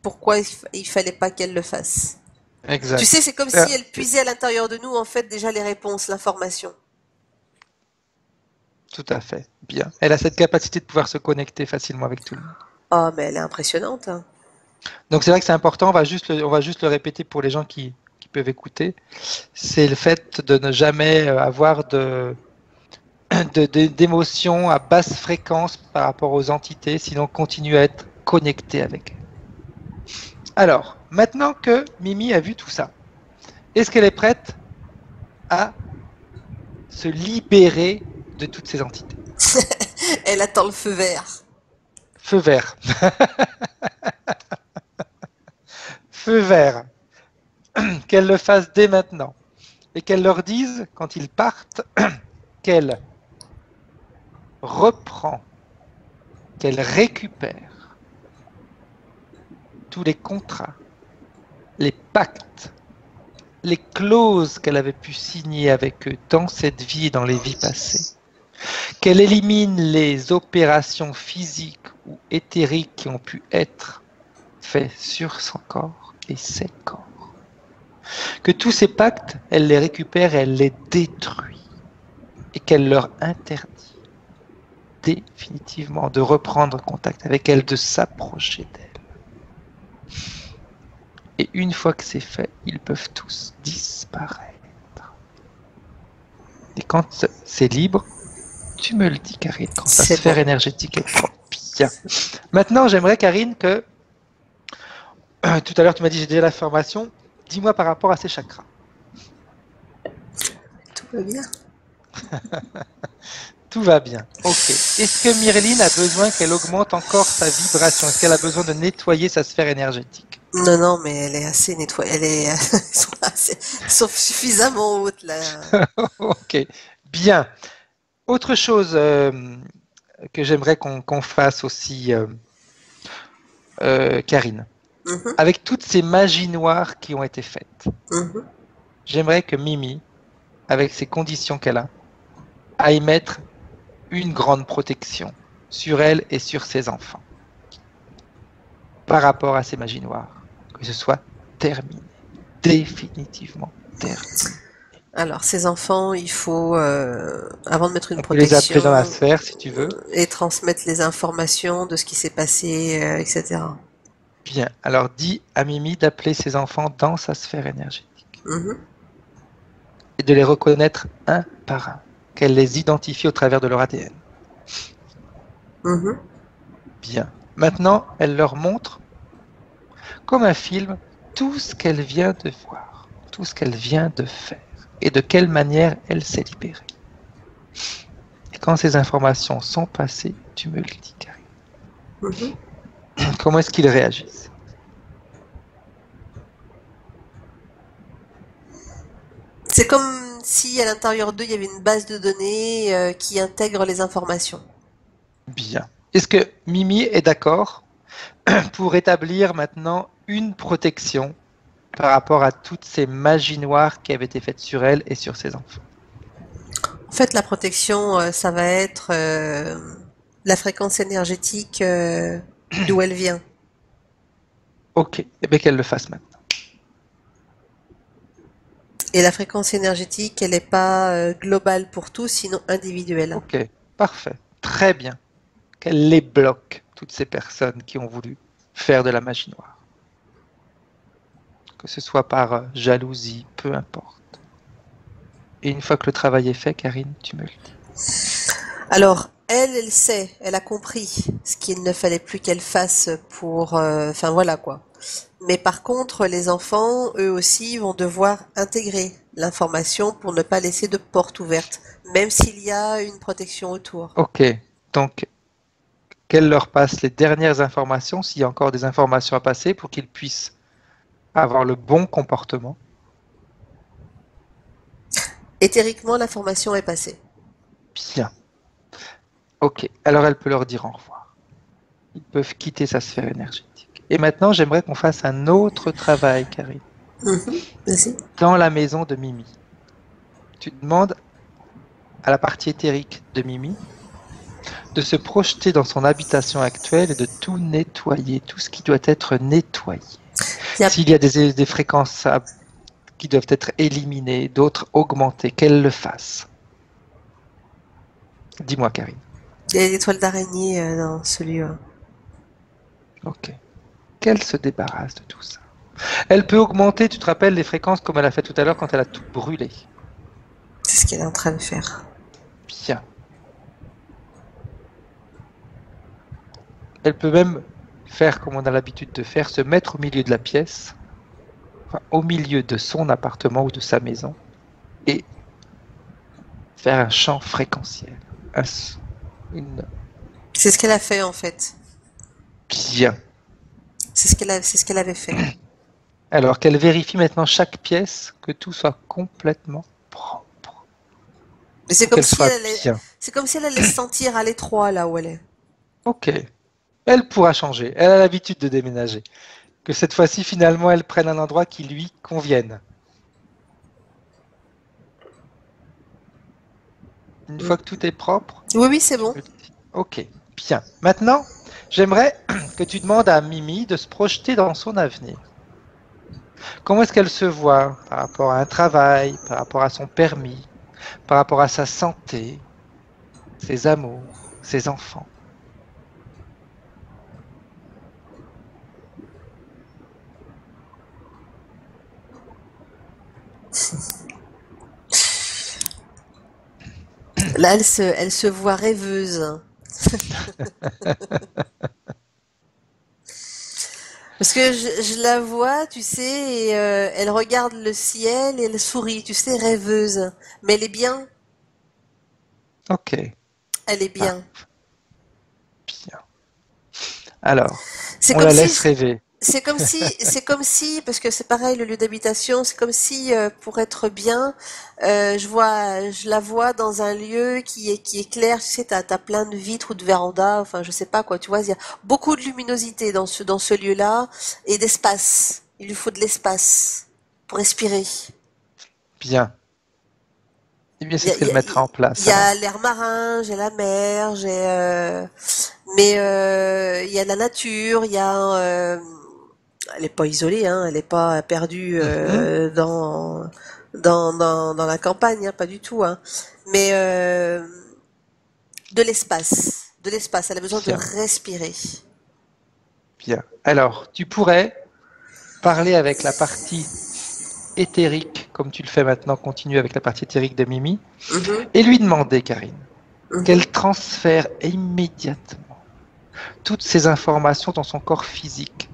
Speaker 2: pourquoi il fallait pas qu'elle le fasse. Tu sais,
Speaker 1: exact.
Speaker 2: c'est comme
Speaker 1: Euh,
Speaker 2: si elle puisait à l'intérieur de nous, en fait, déjà les réponses, l'information.
Speaker 1: Tout à fait, bien. Elle a cette capacité de pouvoir se connecter facilement avec tout le monde.
Speaker 2: Oh, mais elle est impressionnante, hein.
Speaker 1: Donc c'est vrai que c'est important, on va juste le répéter pour les gens qui peuvent écouter, c'est le fait de ne jamais avoir d'émotions à basse fréquence par rapport aux entités, sinon continue à être connecté avec elles. Alors, maintenant que Mimi a vu tout ça, est-ce qu'elle est prête à se libérer de toutes ces entités?
Speaker 2: Elle attend le feu vert.
Speaker 1: Feu vert. Feu vert. Qu'elle le fasse dès maintenant. Et qu'elle leur dise, quand ils partent, qu'elle reprend, qu'elle récupère tous les contrats, les pactes, les clauses qu'elle avait pu signer avec eux dans cette vie et dans les vies passées, qu'elle élimine les opérations physiques ou éthériques qui ont pu être faites sur son corps et ses corps, que tous ces pactes, elle les récupère et elle les détruit, et qu'elle leur interdit définitivement de reprendre contact avec elle, de s'approcher d'elle. Et une fois que c'est fait, ils peuvent tous disparaître. Et quand c'est libre, tu me le dis, Karine, quand ta
Speaker 2: C'est
Speaker 1: sphère
Speaker 2: bon.
Speaker 1: énergétique est propre. Bien. Maintenant, j'aimerais, Karine, que tout à l'heure, tu m'as dit j'ai déjà la formation. Dis-moi par rapport à ces chakras.
Speaker 2: Tout va bien.
Speaker 1: Tout va bien. Ok. Est-ce que Myrline a besoin qu'elle augmente encore sa vibration? Est-ce qu'elle a besoin de nettoyer sa sphère énergétique?
Speaker 2: Non, non, mais elle est assez nettoyée. Elle est, sauf suffisamment haute, là.
Speaker 1: Ok. Bien. Autre chose que j'aimerais qu'on fasse aussi, Karine.
Speaker 2: Mhm,
Speaker 1: Avec toutes ces magies noires qui ont été faites,
Speaker 2: mhm.
Speaker 1: j'aimerais que Mimi, avec ces conditions qu'elle a, aille mettre une grande protection sur elle et sur ses enfants par rapport à ces magies noires. Que ce soit terminé, définitivement terminé.
Speaker 2: Alors, ces enfants, il faut, avant de mettre une
Speaker 1: On peut les appeler dans la
Speaker 2: protection,
Speaker 1: sphère si tu veux.
Speaker 2: et transmettre les informations de ce qui s'est passé, etc.
Speaker 1: Bien, alors dis à Mimi d'appeler ses enfants dans sa sphère énergétique
Speaker 2: Mhm,
Speaker 1: et de les reconnaître un par un, qu'elle les identifie au travers de leur ADN.
Speaker 2: mhm.
Speaker 1: Bien. Maintenant, elle leur montre, comme un film, tout ce qu'elle vient de voir, tout ce qu'elle vient de faire et de quelle manière elle s'est libérée. Et quand ces informations sont passées, tu me le dis, Karine.
Speaker 2: Mhm.
Speaker 1: Comment est-ce qu'ils réagissent?
Speaker 2: C'est comme si à l'intérieur d'eux, il y avait une base de données, qui intègre les informations.
Speaker 1: Bien. Est-ce que Mimi est d'accord pour établir maintenant une protection par rapport à toutes ces magies noires qui avaient été faites sur elle et sur ses enfants?
Speaker 2: En fait, la protection, ça va être, la fréquence énergétique, d'où elle vient.
Speaker 1: Ok, et bien qu'elle le fasse maintenant.
Speaker 2: Et la fréquence énergétique, elle n'est pas, globale pour tous, sinon individuelle.
Speaker 1: Ok, parfait, très bien. Qu'elle les bloque, toutes ces personnes qui ont voulu faire de la magie noire. Que ce soit par jalousie, peu importe. Et une fois que le travail est fait, Karine, tu me le dis.
Speaker 2: Alors, elle sait, elle a compris ce qu'il ne fallait plus qu'elle fasse pour, enfin voilà quoi. Mais par contre, les enfants, eux aussi, vont devoir intégrer l'information pour ne pas laisser de porte ouverte, même s'il y a une protection autour.
Speaker 1: Ok, donc qu'elle leur passe les dernières informations, s'il y a encore des informations à passer, pour qu'ils puissent avoir le bon comportement.
Speaker 2: Éthériquement, l'information est passée.
Speaker 1: Bien. Ok, alors elle peut leur dire au revoir. Ils peuvent quitter sa sphère énergétique. Et maintenant, j'aimerais qu'on fasse un autre travail, Karine.
Speaker 2: Vas-y.
Speaker 1: Dans la maison de Mimi, tu demandes à la partie éthérique de Mimi de se projeter dans son habitation actuelle et de tout nettoyer, tout ce qui doit être nettoyé.
Speaker 2: Yep.
Speaker 1: S'il y a des fréquences qui doivent être éliminées, d'autres augmentées, qu'elle le fasse. Dis-moi, Karine.
Speaker 2: Il y a des toiles d'araignée dans ce lieu.
Speaker 1: Ok. Qu'elle se débarrasse de tout ça. Elle peut augmenter, tu te rappelles, les fréquences comme elle a fait tout à l'heure quand elle a tout brûlé.
Speaker 2: C'est ce qu'elle est en train de faire.
Speaker 1: Bien. Elle peut même faire comme on a l'habitude de faire, se mettre au milieu de la pièce, enfin, au milieu de son appartement ou de sa maison, et faire un champ fréquentiel.
Speaker 2: C'est ce qu'elle a fait en fait.
Speaker 1: Bien.
Speaker 2: C'est ce qu'elle avait fait.
Speaker 1: Alors qu'elle vérifie maintenant chaque pièce, que tout soit complètement propre.
Speaker 2: Mais c'est
Speaker 1: Pour
Speaker 2: comme
Speaker 1: qu'elle
Speaker 2: si
Speaker 1: soit
Speaker 2: elle allait se sentir à l'étroit là où elle est.
Speaker 1: Ok. Elle pourra changer. Elle a l'habitude de déménager. Que cette fois-ci, finalement, elle prenne un endroit qui lui convienne. Une fois que tout est propre.
Speaker 2: Oui, c'est bon.
Speaker 1: Ok, bien. Maintenant, j'aimerais que tu demandes à Mimi de se projeter dans son avenir. Comment est-ce qu'elle se voit par rapport à un travail, par rapport à son permis, par rapport à sa santé, ses amours, ses enfants?
Speaker 2: Là, elle se voit rêveuse. Parce que je la vois, tu sais, et elle regarde le ciel et elle sourit, tu sais, rêveuse. Mais elle est bien.
Speaker 1: Ok,
Speaker 2: Elle est bien.
Speaker 1: bien. Alors,
Speaker 2: C'est
Speaker 1: on
Speaker 2: comme
Speaker 1: la
Speaker 2: si,
Speaker 1: laisse rêver.
Speaker 2: c'est comme si, parce que c'est pareil, le lieu d'habitation, c'est comme si, pour être bien, je la vois dans un lieu qui est clair, tu sais, t'as plein de vitres ou de vérandas, enfin, je sais pas quoi, tu vois, il y a beaucoup de luminosité dans ce lieu-là et d'espace. Il lui faut de l'espace pour respirer.
Speaker 1: Bien. Eh bien,
Speaker 2: Il
Speaker 1: c'est
Speaker 2: y
Speaker 1: ce
Speaker 2: a, il y
Speaker 1: qu'elle
Speaker 2: a-
Speaker 1: mettra en place
Speaker 2: il y a
Speaker 1: alors.
Speaker 2: l'air marin, j'ai la mer, il y a la nature, elle est pas isolée, hein, elle est pas perdue
Speaker 1: Mhm.
Speaker 2: dans la campagne, hein, pas du tout, hein. Mais de l'espace. Elle a besoin de
Speaker 1: Bien,
Speaker 2: respirer.
Speaker 1: bien. Alors, tu pourrais parler avec la partie éthérique, comme tu le fais maintenant, continue avec la partie éthérique de Mimi,
Speaker 2: Mhm,
Speaker 1: et lui demander, Karine,
Speaker 2: mhm.
Speaker 1: qu'elle transfère immédiatement toutes ces informations dans son corps physique,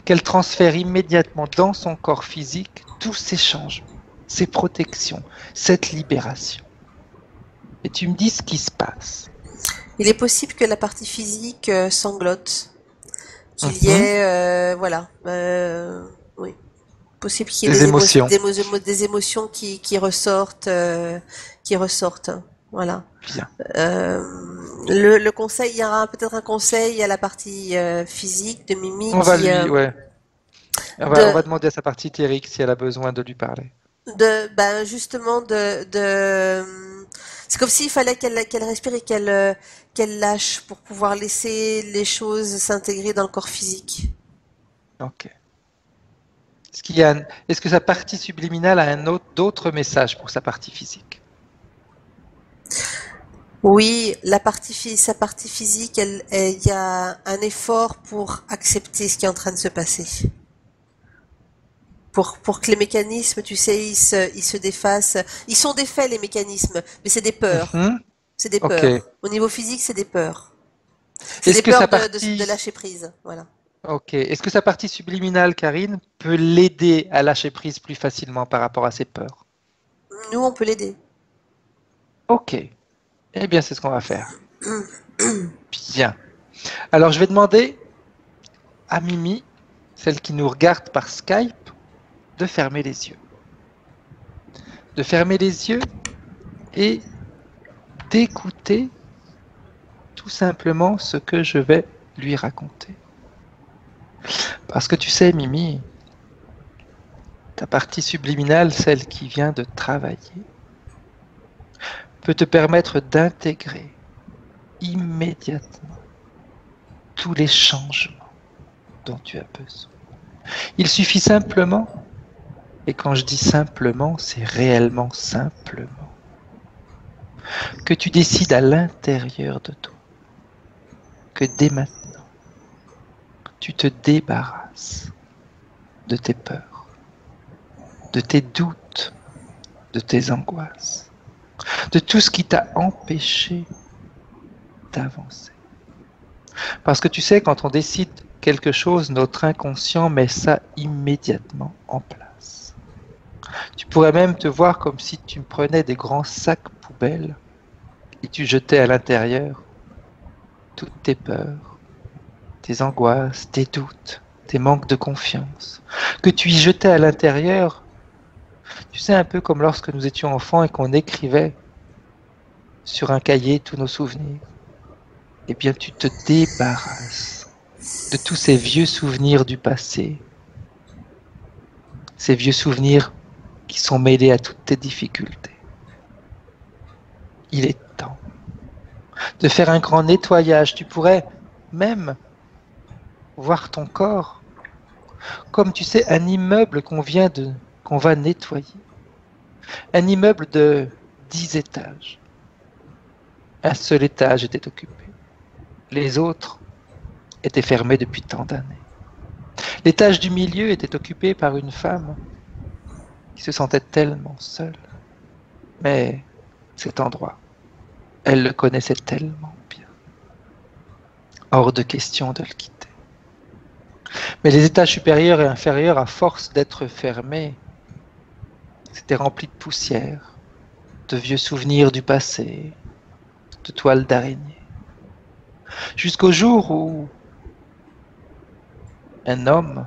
Speaker 1: qu'elle transfère immédiatement dans son corps physique tous ces changements, ces protections, cette libération. Et tu me dis ce qui se passe.
Speaker 2: Il est possible que la partie physique sanglote, qu'il y
Speaker 1: Mhm.
Speaker 2: ait, voilà, oui. Possible qu'il y ait
Speaker 1: Des émotions.
Speaker 2: des émotions qui ressortent. Voilà.
Speaker 1: Bien.
Speaker 2: Euh, le conseil, il y aura peut-être un conseil à la partie physique de Mimi
Speaker 1: On va lui, ouais. On
Speaker 2: de,
Speaker 1: va demander à sa partie éthérique si elle a besoin de lui parler.
Speaker 2: ben justement c'est comme s'il fallait qu'elle respire et qu'elle lâche pour pouvoir laisser les choses s'intégrer dans le corps physique.
Speaker 1: Ok. Est-ce que sa partie subliminale a d'autres messages pour sa partie physique?
Speaker 2: Oui, sa partie physique, il y a un effort pour accepter ce qui est en train de se passer. Pour que les mécanismes, tu sais, ils se défassent. Ils sont défaits, les mécanismes, mais c'est des peurs.
Speaker 1: Mhm.
Speaker 2: C'est des
Speaker 1: Ok.
Speaker 2: peurs. Au niveau physique, c'est des peurs. C'est
Speaker 1: Est-ce
Speaker 2: des
Speaker 1: que
Speaker 2: peurs
Speaker 1: sa
Speaker 2: de
Speaker 1: partie,
Speaker 2: lâcher prise. Voilà.
Speaker 1: ok. Est-ce que sa partie subliminale, Karine, peut l'aider à lâcher prise plus facilement par rapport à ses peurs?
Speaker 2: Nous, on peut l'aider.
Speaker 1: Ok. Eh bien, c'est ce qu'on va faire. Bien. Alors, je vais demander à Mimi, celle qui nous regarde par Skype, de fermer les yeux. De fermer les yeux et d'écouter tout simplement ce que je vais lui raconter. Parce que tu sais, Mimi, ta partie subliminale, celle qui vient de travailler, peut te permettre d'intégrer immédiatement tous les changements dont tu as besoin. Il suffit simplement, et quand je dis simplement, c'est réellement simplement, que tu décides à l'intérieur de toi que dès maintenant, tu te débarrasses de tes peurs, de tes doutes, de tes angoisses, de tout ce qui t'a empêché d'avancer. Parce que tu sais, quand on décide quelque chose, notre inconscient met ça immédiatement en place. Tu pourrais même te voir comme si tu prenais des grands sacs poubelles et tu jetais à l'intérieur toutes tes peurs, tes angoisses, tes doutes, tes manques de confiance, que tu y jetais à l'intérieur. Tu sais, un peu comme lorsque nous étions enfants et qu'on écrivait sur un cahier tous nos souvenirs. Eh bien, tu te débarrasses de tous ces vieux souvenirs du passé, ces vieux souvenirs qui sont mêlés à toutes tes difficultés. Il est temps de faire un grand nettoyage. Tu pourrais même voir ton corps comme, tu sais, un immeuble qu'on va nettoyer. Un immeuble de 10 étages. Un seul étage était occupé. Les autres étaient fermés depuis tant d'années. L'étage du milieu était occupé par une femme qui se sentait tellement seule. Mais cet endroit, elle le connaissait tellement bien. Hors de question de le quitter. Mais les étages supérieurs et inférieurs, à force d'être fermés, s'étaient remplis de poussière, de vieux souvenirs du passé, de toiles d'araignée. Jusqu'au jour où un homme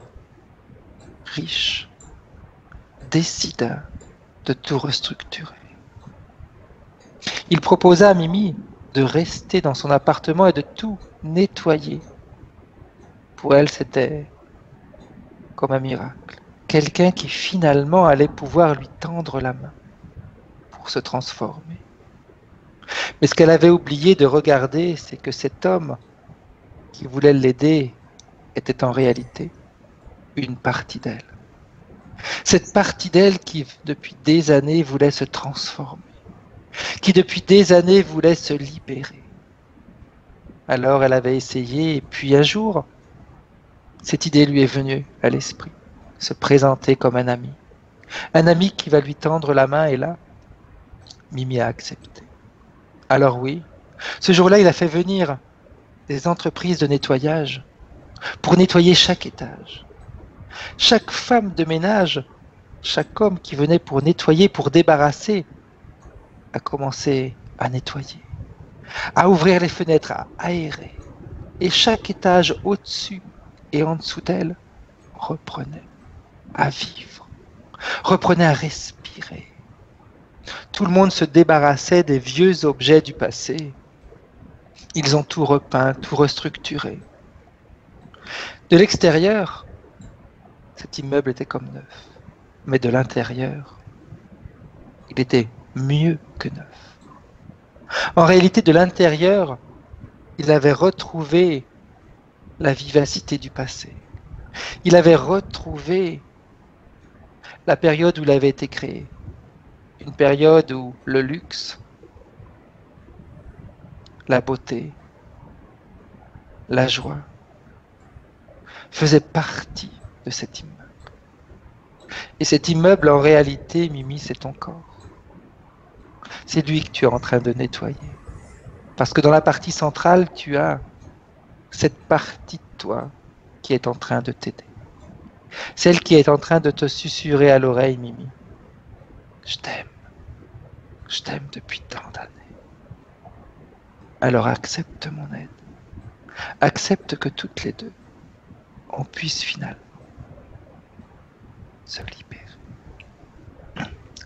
Speaker 1: riche décida de tout restructurer. Il proposa à Mimi de rester dans son appartement et de tout nettoyer. Pour elle, c'était comme un miracle. Quelqu'un qui finalement allait pouvoir lui tendre la main pour se transformer. Mais ce qu'elle avait oublié de regarder, c'est que cet homme qui voulait l'aider était en réalité une partie d'elle. Cette partie d'elle qui, depuis des années, voulait se transformer, qui, depuis des années, voulait se libérer. Alors, elle avait essayé, et puis un jour, cette idée lui est venue à l'esprit, se présenter comme un ami qui va lui tendre la main, et là, Mimi a accepté. Alors oui, ce jour-là, il a fait venir des entreprises de nettoyage pour nettoyer chaque étage. Chaque femme de ménage, chaque homme qui venait pour nettoyer, pour débarrasser, a commencé à nettoyer, à ouvrir les fenêtres, à aérer. Et chaque étage au-dessus et en dessous d'elle reprenait à vivre, reprenait à respirer. Tout le monde se débarrassait des vieux objets du passé. Ils ont tout repeint, tout restructuré. De l'extérieur, cet immeuble était comme neuf. Mais de l'intérieur, il était mieux que neuf. En réalité, de l'intérieur, il avait retrouvé la vivacité du passé. Il avait retrouvé la période où il avait été créé. Une période où le luxe, la beauté, la joie faisaient partie de cet immeuble. Et cet immeuble, en réalité, Mimi, c'est ton corps. C'est lui que tu es en train de nettoyer. Parce que dans la partie centrale, tu as cette partie de toi qui est en train de t'aider. Celle qui est en train de te susurrer à l'oreille, Mimi. Je t'aime. Je t'aime depuis tant d'années. Alors accepte mon aide. Accepte que toutes les deux, on puisse finalement se libérer.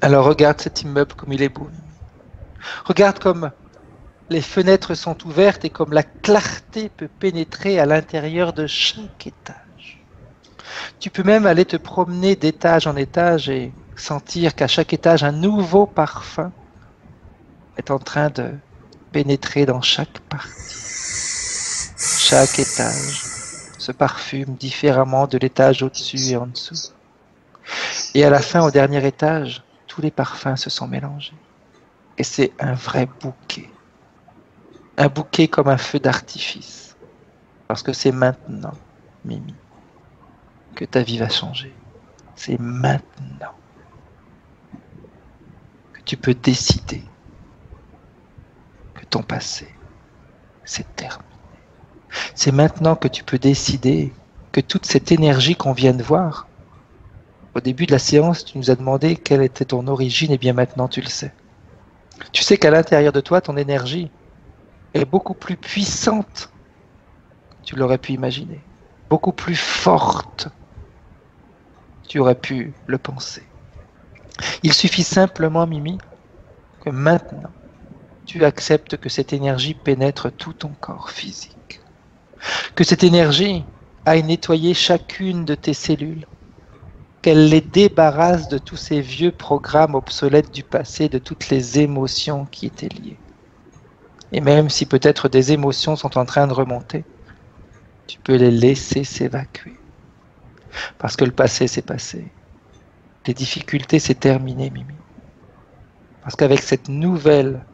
Speaker 1: Alors regarde cet immeuble comme il est beau. Regarde comme les fenêtres sont ouvertes et comme la clarté peut pénétrer à l'intérieur de chaque étage. Tu peux même aller te promener d'étage en étage et sentir qu'à chaque étage, un nouveau parfum est en train de pénétrer dans chaque partie. Chaque étage se parfume différemment de l'étage au-dessus et en dessous. Et à la fin, au dernier étage, tous les parfums se sont mélangés. Et c'est un vrai bouquet. Un bouquet comme un feu d'artifice. Parce que c'est maintenant, Mimi, que ta vie va changer. C'est maintenant que tu peux décider que ton passé, c'est terminé. C'est maintenant que tu peux décider que toute cette énergie qu'on vient de voir, au début de la séance, tu nous as demandé quelle était ton origine, et bien maintenant tu le sais. Tu sais qu'à l'intérieur de toi, ton énergie est beaucoup plus puissante que tu l'aurais pu imaginer, beaucoup plus forte que tu aurais pu le penser. Il suffit simplement, Mimi, que maintenant, tu acceptes que cette énergie pénètre tout ton corps physique, que cette énergie aille nettoyer chacune de tes cellules, qu'elle les débarrasse de tous ces vieux programmes obsolètes du passé, de toutes les émotions qui étaient liées. Et même si peut-être des émotions sont en train de remonter, tu peux les laisser s'évacuer. Parce que le passé, c'est passé. Les difficultés, c'est terminé, Mimi. Parce qu'avec cette nouvelle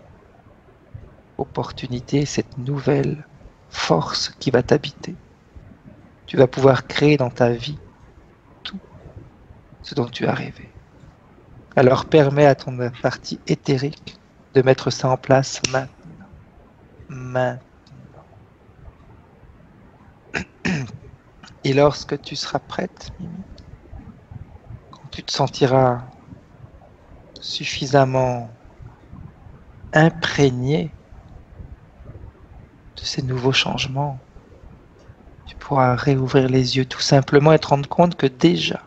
Speaker 1: opportunité, cette nouvelle force qui va t'habiter, tu vas pouvoir créer dans ta vie tout ce dont tu as rêvé. Alors permets à ton partie éthérique de mettre ça en place maintenant. Maintenant. Et lorsque tu seras prête, Mimi, quand tu te sentiras suffisamment imprégné de ces nouveaux changements, tu pourras réouvrir les yeux tout simplement et te rendre compte que déjà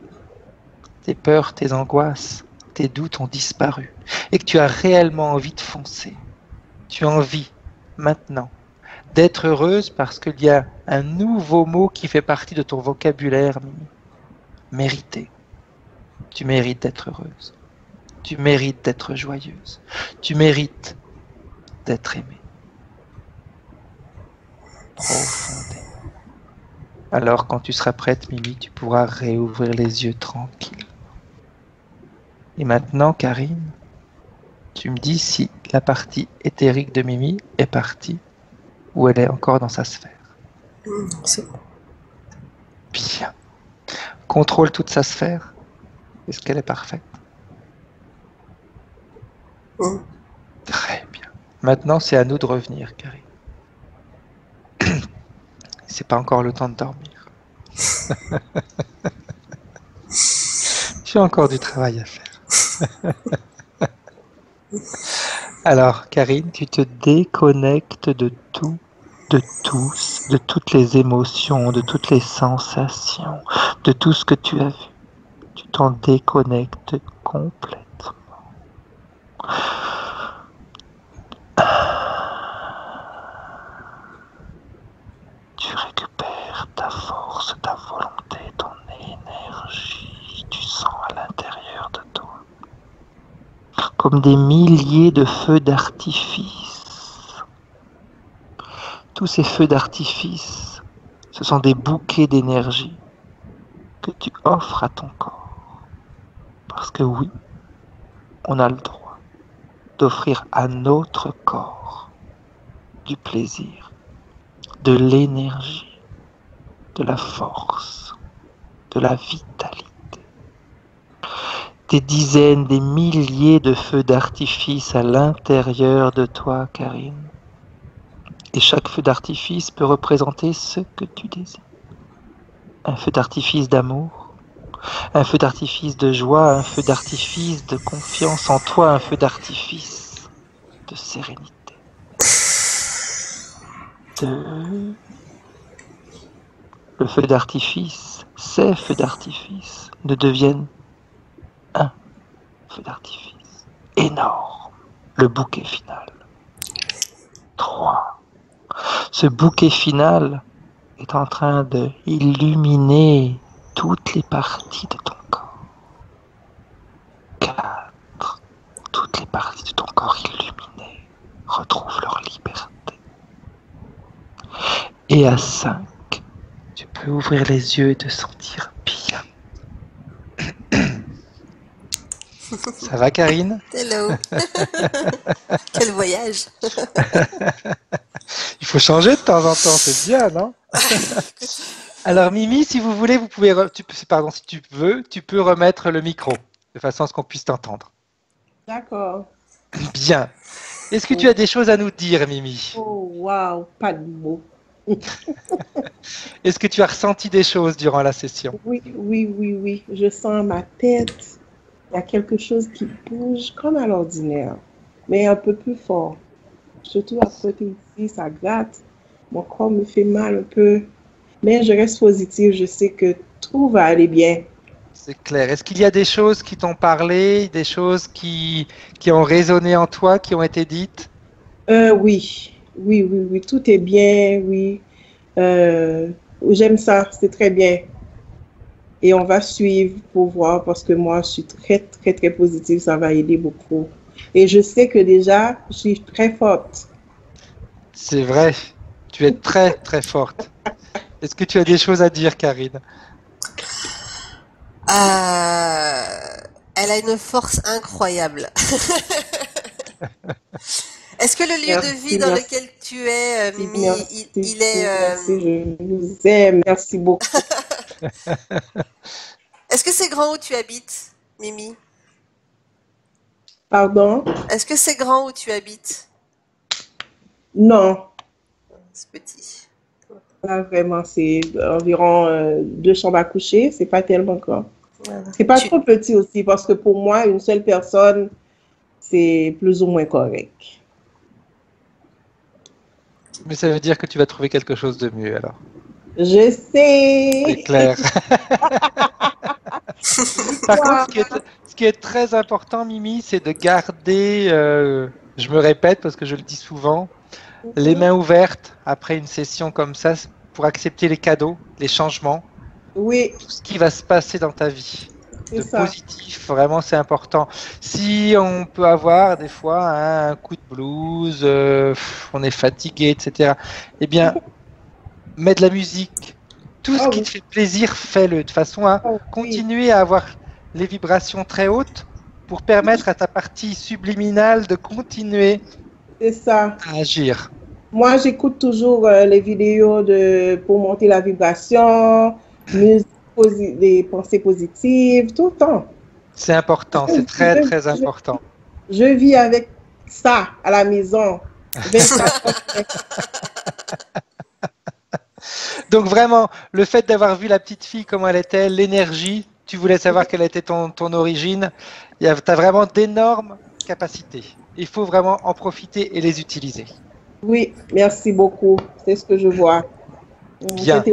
Speaker 1: tes peurs, tes angoisses, tes doutes ont disparu et que tu as réellement envie de foncer. Tu as envie maintenant d'être heureuse parce qu'il y a un nouveau mot qui fait partie de ton vocabulaire, Mimi. Mériter. Tu mérites d'être heureuse. Tu mérites d'être joyeuse. Tu mérites d'être aimée. Profondément. Alors quand tu seras prête, Mimi, tu pourras réouvrir les yeux tranquilles. Et maintenant, Karine, tu me dis si la partie éthérique de Mimi est partie ou elle est encore dans sa sphère.
Speaker 2: C'est bon.
Speaker 1: Bien. Contrôle toute sa sphère. Est-ce qu'elle est parfaite? Très bien. Maintenant, c'est à nous de revenir, Karine. C'est pas encore le temps de dormir. J'ai encore du travail à faire. Alors, Karine, tu te déconnectes de tout, de tous, de toutes les émotions, de toutes les sensations, de tout ce que tu as vu. Tu t'en déconnectes complètement. Tu récupères ta force, ta volonté, ton énergie. Tu sens à l'intérieur de toi comme des milliers de feux d'artifice. Tous ces feux d'artifice, ce sont des bouquets d'énergie que tu offres à ton corps. Parce que oui, on a le droit d'offrir à notre corps du plaisir, de l'énergie, de la force, de la vitalité. Des dizaines, des milliers de feux d'artifice à l'intérieur de toi, Karine. Et chaque feu d'artifice peut représenter ce que tu désires. Un feu d'artifice d'amour, un feu d'artifice de joie, un feu d'artifice de confiance en toi, un feu d'artifice de sérénité. 2. Le feu d'artifice, ces feux d'artifice ne deviennent un feu d'artifice énorme. Le bouquet final. 3. Ce bouquet final est en train de illuminer toutes les parties de ton corps. 4. Toutes les parties de ton corps illuminées retrouvent leur liberté. Et à 5, tu peux ouvrir les yeux et te sentir bien. Ça va, Karine?
Speaker 2: Hello. Quel voyage.
Speaker 1: Il faut changer de temps en temps, c'est bien, non? Alors Mimi, si vous voulez, vous pouvez, si tu veux, tu peux remettre le micro de façon à ce qu'on puisse t'entendre.
Speaker 3: D'accord.
Speaker 1: Bien. Est-ce que tu as des choses à nous dire, Mimi?
Speaker 3: Oh, waouh, pas de mots.
Speaker 1: Est-ce que tu as ressenti des choses durant la session?
Speaker 3: Oui. Je sens ma tête. Il y a quelque chose qui bouge comme à l'ordinaire, mais un peu plus fort. Surtout à côté ici, ça gratte. Mon corps me fait mal un peu. Mais je reste positive. Je sais que tout va aller bien.
Speaker 1: C'est clair. Est-ce qu'il y a des choses qui t'ont parlé, des choses qui ont résonné en toi, qui ont été dites?
Speaker 3: Oui. Tout est bien, oui. J'aime ça, c'est très bien. Et on va suivre pour voir parce que moi, je suis très positive. Ça va aider beaucoup. Et je sais que déjà, je suis très forte.
Speaker 1: C'est vrai. Tu es très forte. Est-ce que tu as des choses à dire, Karine?
Speaker 2: Elle a une force incroyable. Est-ce que le lieu de vie dans lequel tu es, Mimi, il est...
Speaker 3: Merci, je vous aime. Merci beaucoup.
Speaker 2: Est-ce que c'est grand où tu habites, Mimi?
Speaker 3: Pardon?
Speaker 2: Est-ce que c'est grand où tu habites?
Speaker 3: Non.
Speaker 2: C'est petit.
Speaker 3: Là, vraiment, c'est environ 2 chambres à coucher. C'est pas tellement grand.
Speaker 2: Voilà.
Speaker 3: C'est pas trop petit aussi parce que pour moi, une seule personne, c'est plus ou moins correct.
Speaker 1: Mais ça veut dire que tu vas trouver quelque chose de mieux alors.
Speaker 3: Je sais.
Speaker 1: C'est clair. Par contre, ce qui est très important, Mimi, c'est de garder, je me répète parce que je le dis souvent, les mains ouvertes après une session comme ça pour accepter les cadeaux, les changements,
Speaker 3: Oui,
Speaker 1: tout ce qui va se passer dans ta vie.
Speaker 3: c'est
Speaker 1: De
Speaker 3: ça.
Speaker 1: positif, vraiment c'est important. Si on peut avoir des fois un coup de blues, on est fatigué, etc. Eh bien, mets de la musique. Tout ce qui te fait plaisir, fais-le de façon à continuer à avoir les vibrations très hautes pour permettre à ta partie subliminale de continuer
Speaker 3: C'est ça.
Speaker 1: à agir.
Speaker 3: Moi, j'écoute toujours les vidéos pour monter la vibration, des pensées positives, tout le temps.
Speaker 1: C'est important, c'est très important.
Speaker 3: Je vis avec ça à la maison. 24 heures.
Speaker 1: Donc vraiment, le fait d'avoir vu la petite fille, comment elle était, l'énergie, tu voulais savoir quelle était ton origine, tu as vraiment d'énormes capacités. Il faut vraiment en profiter et les utiliser.
Speaker 3: Oui, merci beaucoup. C'est ce que je vois.
Speaker 1: Bien.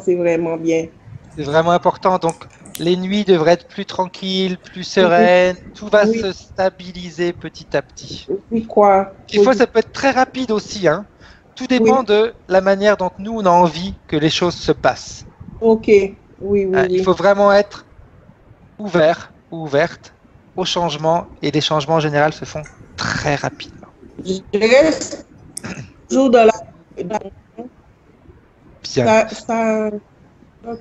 Speaker 3: C'est vraiment bien.
Speaker 1: C'est vraiment important. Donc, les nuits devraient être plus tranquilles, plus sereines. Tout va se stabiliser petit à petit.
Speaker 3: Oui, quoi.
Speaker 1: Des fois, ça peut être très rapide aussi, hein. Tout dépend de la manière dont nous, on a envie que les choses se passent.
Speaker 3: Ok, oui.
Speaker 1: Il faut vraiment être ouvert ou ouverte aux changements. Et les changements, en général, se font très rapidement.
Speaker 3: Je reste toujours dans la...
Speaker 1: Bien.
Speaker 3: Ça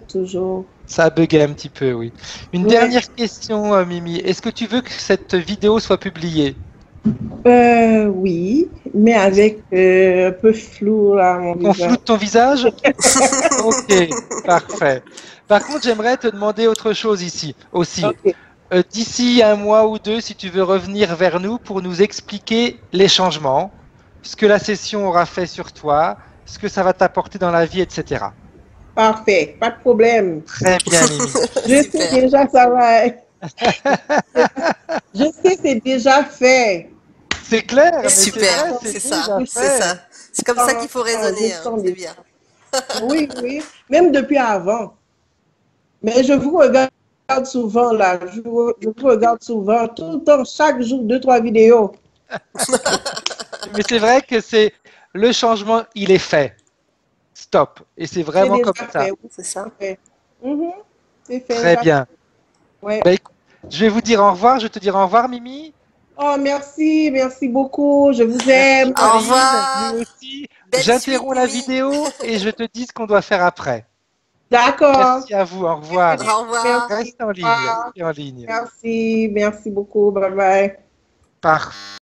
Speaker 3: toujours.
Speaker 1: Ça a bugué un petit peu, oui. Une dernière question, Mimi. Est-ce que tu veux que cette vidéo soit publiée?
Speaker 3: Oui, mais avec un peu flou là, mon visage.
Speaker 1: On floute ton visage? Ok, parfait. Par contre, j'aimerais te demander autre chose ici aussi.
Speaker 3: Okay.
Speaker 1: D'ici 1 mois ou 2, si tu veux revenir vers nous pour nous expliquer les changements, ce que la session aura fait sur toi, ce que ça va t'apporter dans la vie, etc.
Speaker 3: Parfait, pas de problème.
Speaker 1: Très bien, Mimi.
Speaker 3: Je sais déjà, ça va. Je sais, c'est déjà fait.
Speaker 1: C'est clair, mais c'est
Speaker 2: Super,
Speaker 1: vrai,
Speaker 2: c'est
Speaker 1: c'est
Speaker 2: ça,
Speaker 1: déjà
Speaker 2: c'est
Speaker 1: fait.
Speaker 2: ça. C'est comme ça qu'il faut raisonner, hein, c'est bien.
Speaker 3: Oui, oui, même depuis avant. Mais je vous regarde souvent là, je vous regarde souvent, tout le temps, chaque jour, 2, 3 vidéos.
Speaker 1: Mais c'est vrai que c'est le changement, il est fait. Stop. Et c'est
Speaker 3: C'est
Speaker 1: vraiment
Speaker 3: déjà
Speaker 1: comme ça.
Speaker 3: fait, oui,
Speaker 2: C'est ça.
Speaker 3: c'est fait. Mhm, c'est fait,
Speaker 1: Très bien.
Speaker 3: ouais.
Speaker 1: Bah, écoute, je vais vous dire au revoir. Je vais te dire au revoir, Mimi.
Speaker 3: Oh, merci, merci beaucoup, je vous
Speaker 1: Merci,
Speaker 3: aime.
Speaker 2: Au
Speaker 1: Marine.
Speaker 2: revoir.
Speaker 1: Nous aussi.
Speaker 2: Belle suite,
Speaker 1: J'interromps la
Speaker 2: Mimi.
Speaker 1: vidéo et je te dis ce qu'on doit faire après.
Speaker 3: D'accord.
Speaker 1: Merci à vous. Au revoir.
Speaker 2: Au revoir.
Speaker 3: Merci,
Speaker 1: Restez en
Speaker 3: au
Speaker 1: ligne.
Speaker 3: revoir.
Speaker 1: Restez en ligne.
Speaker 3: Merci, merci beaucoup, bye bye.
Speaker 1: Parfait.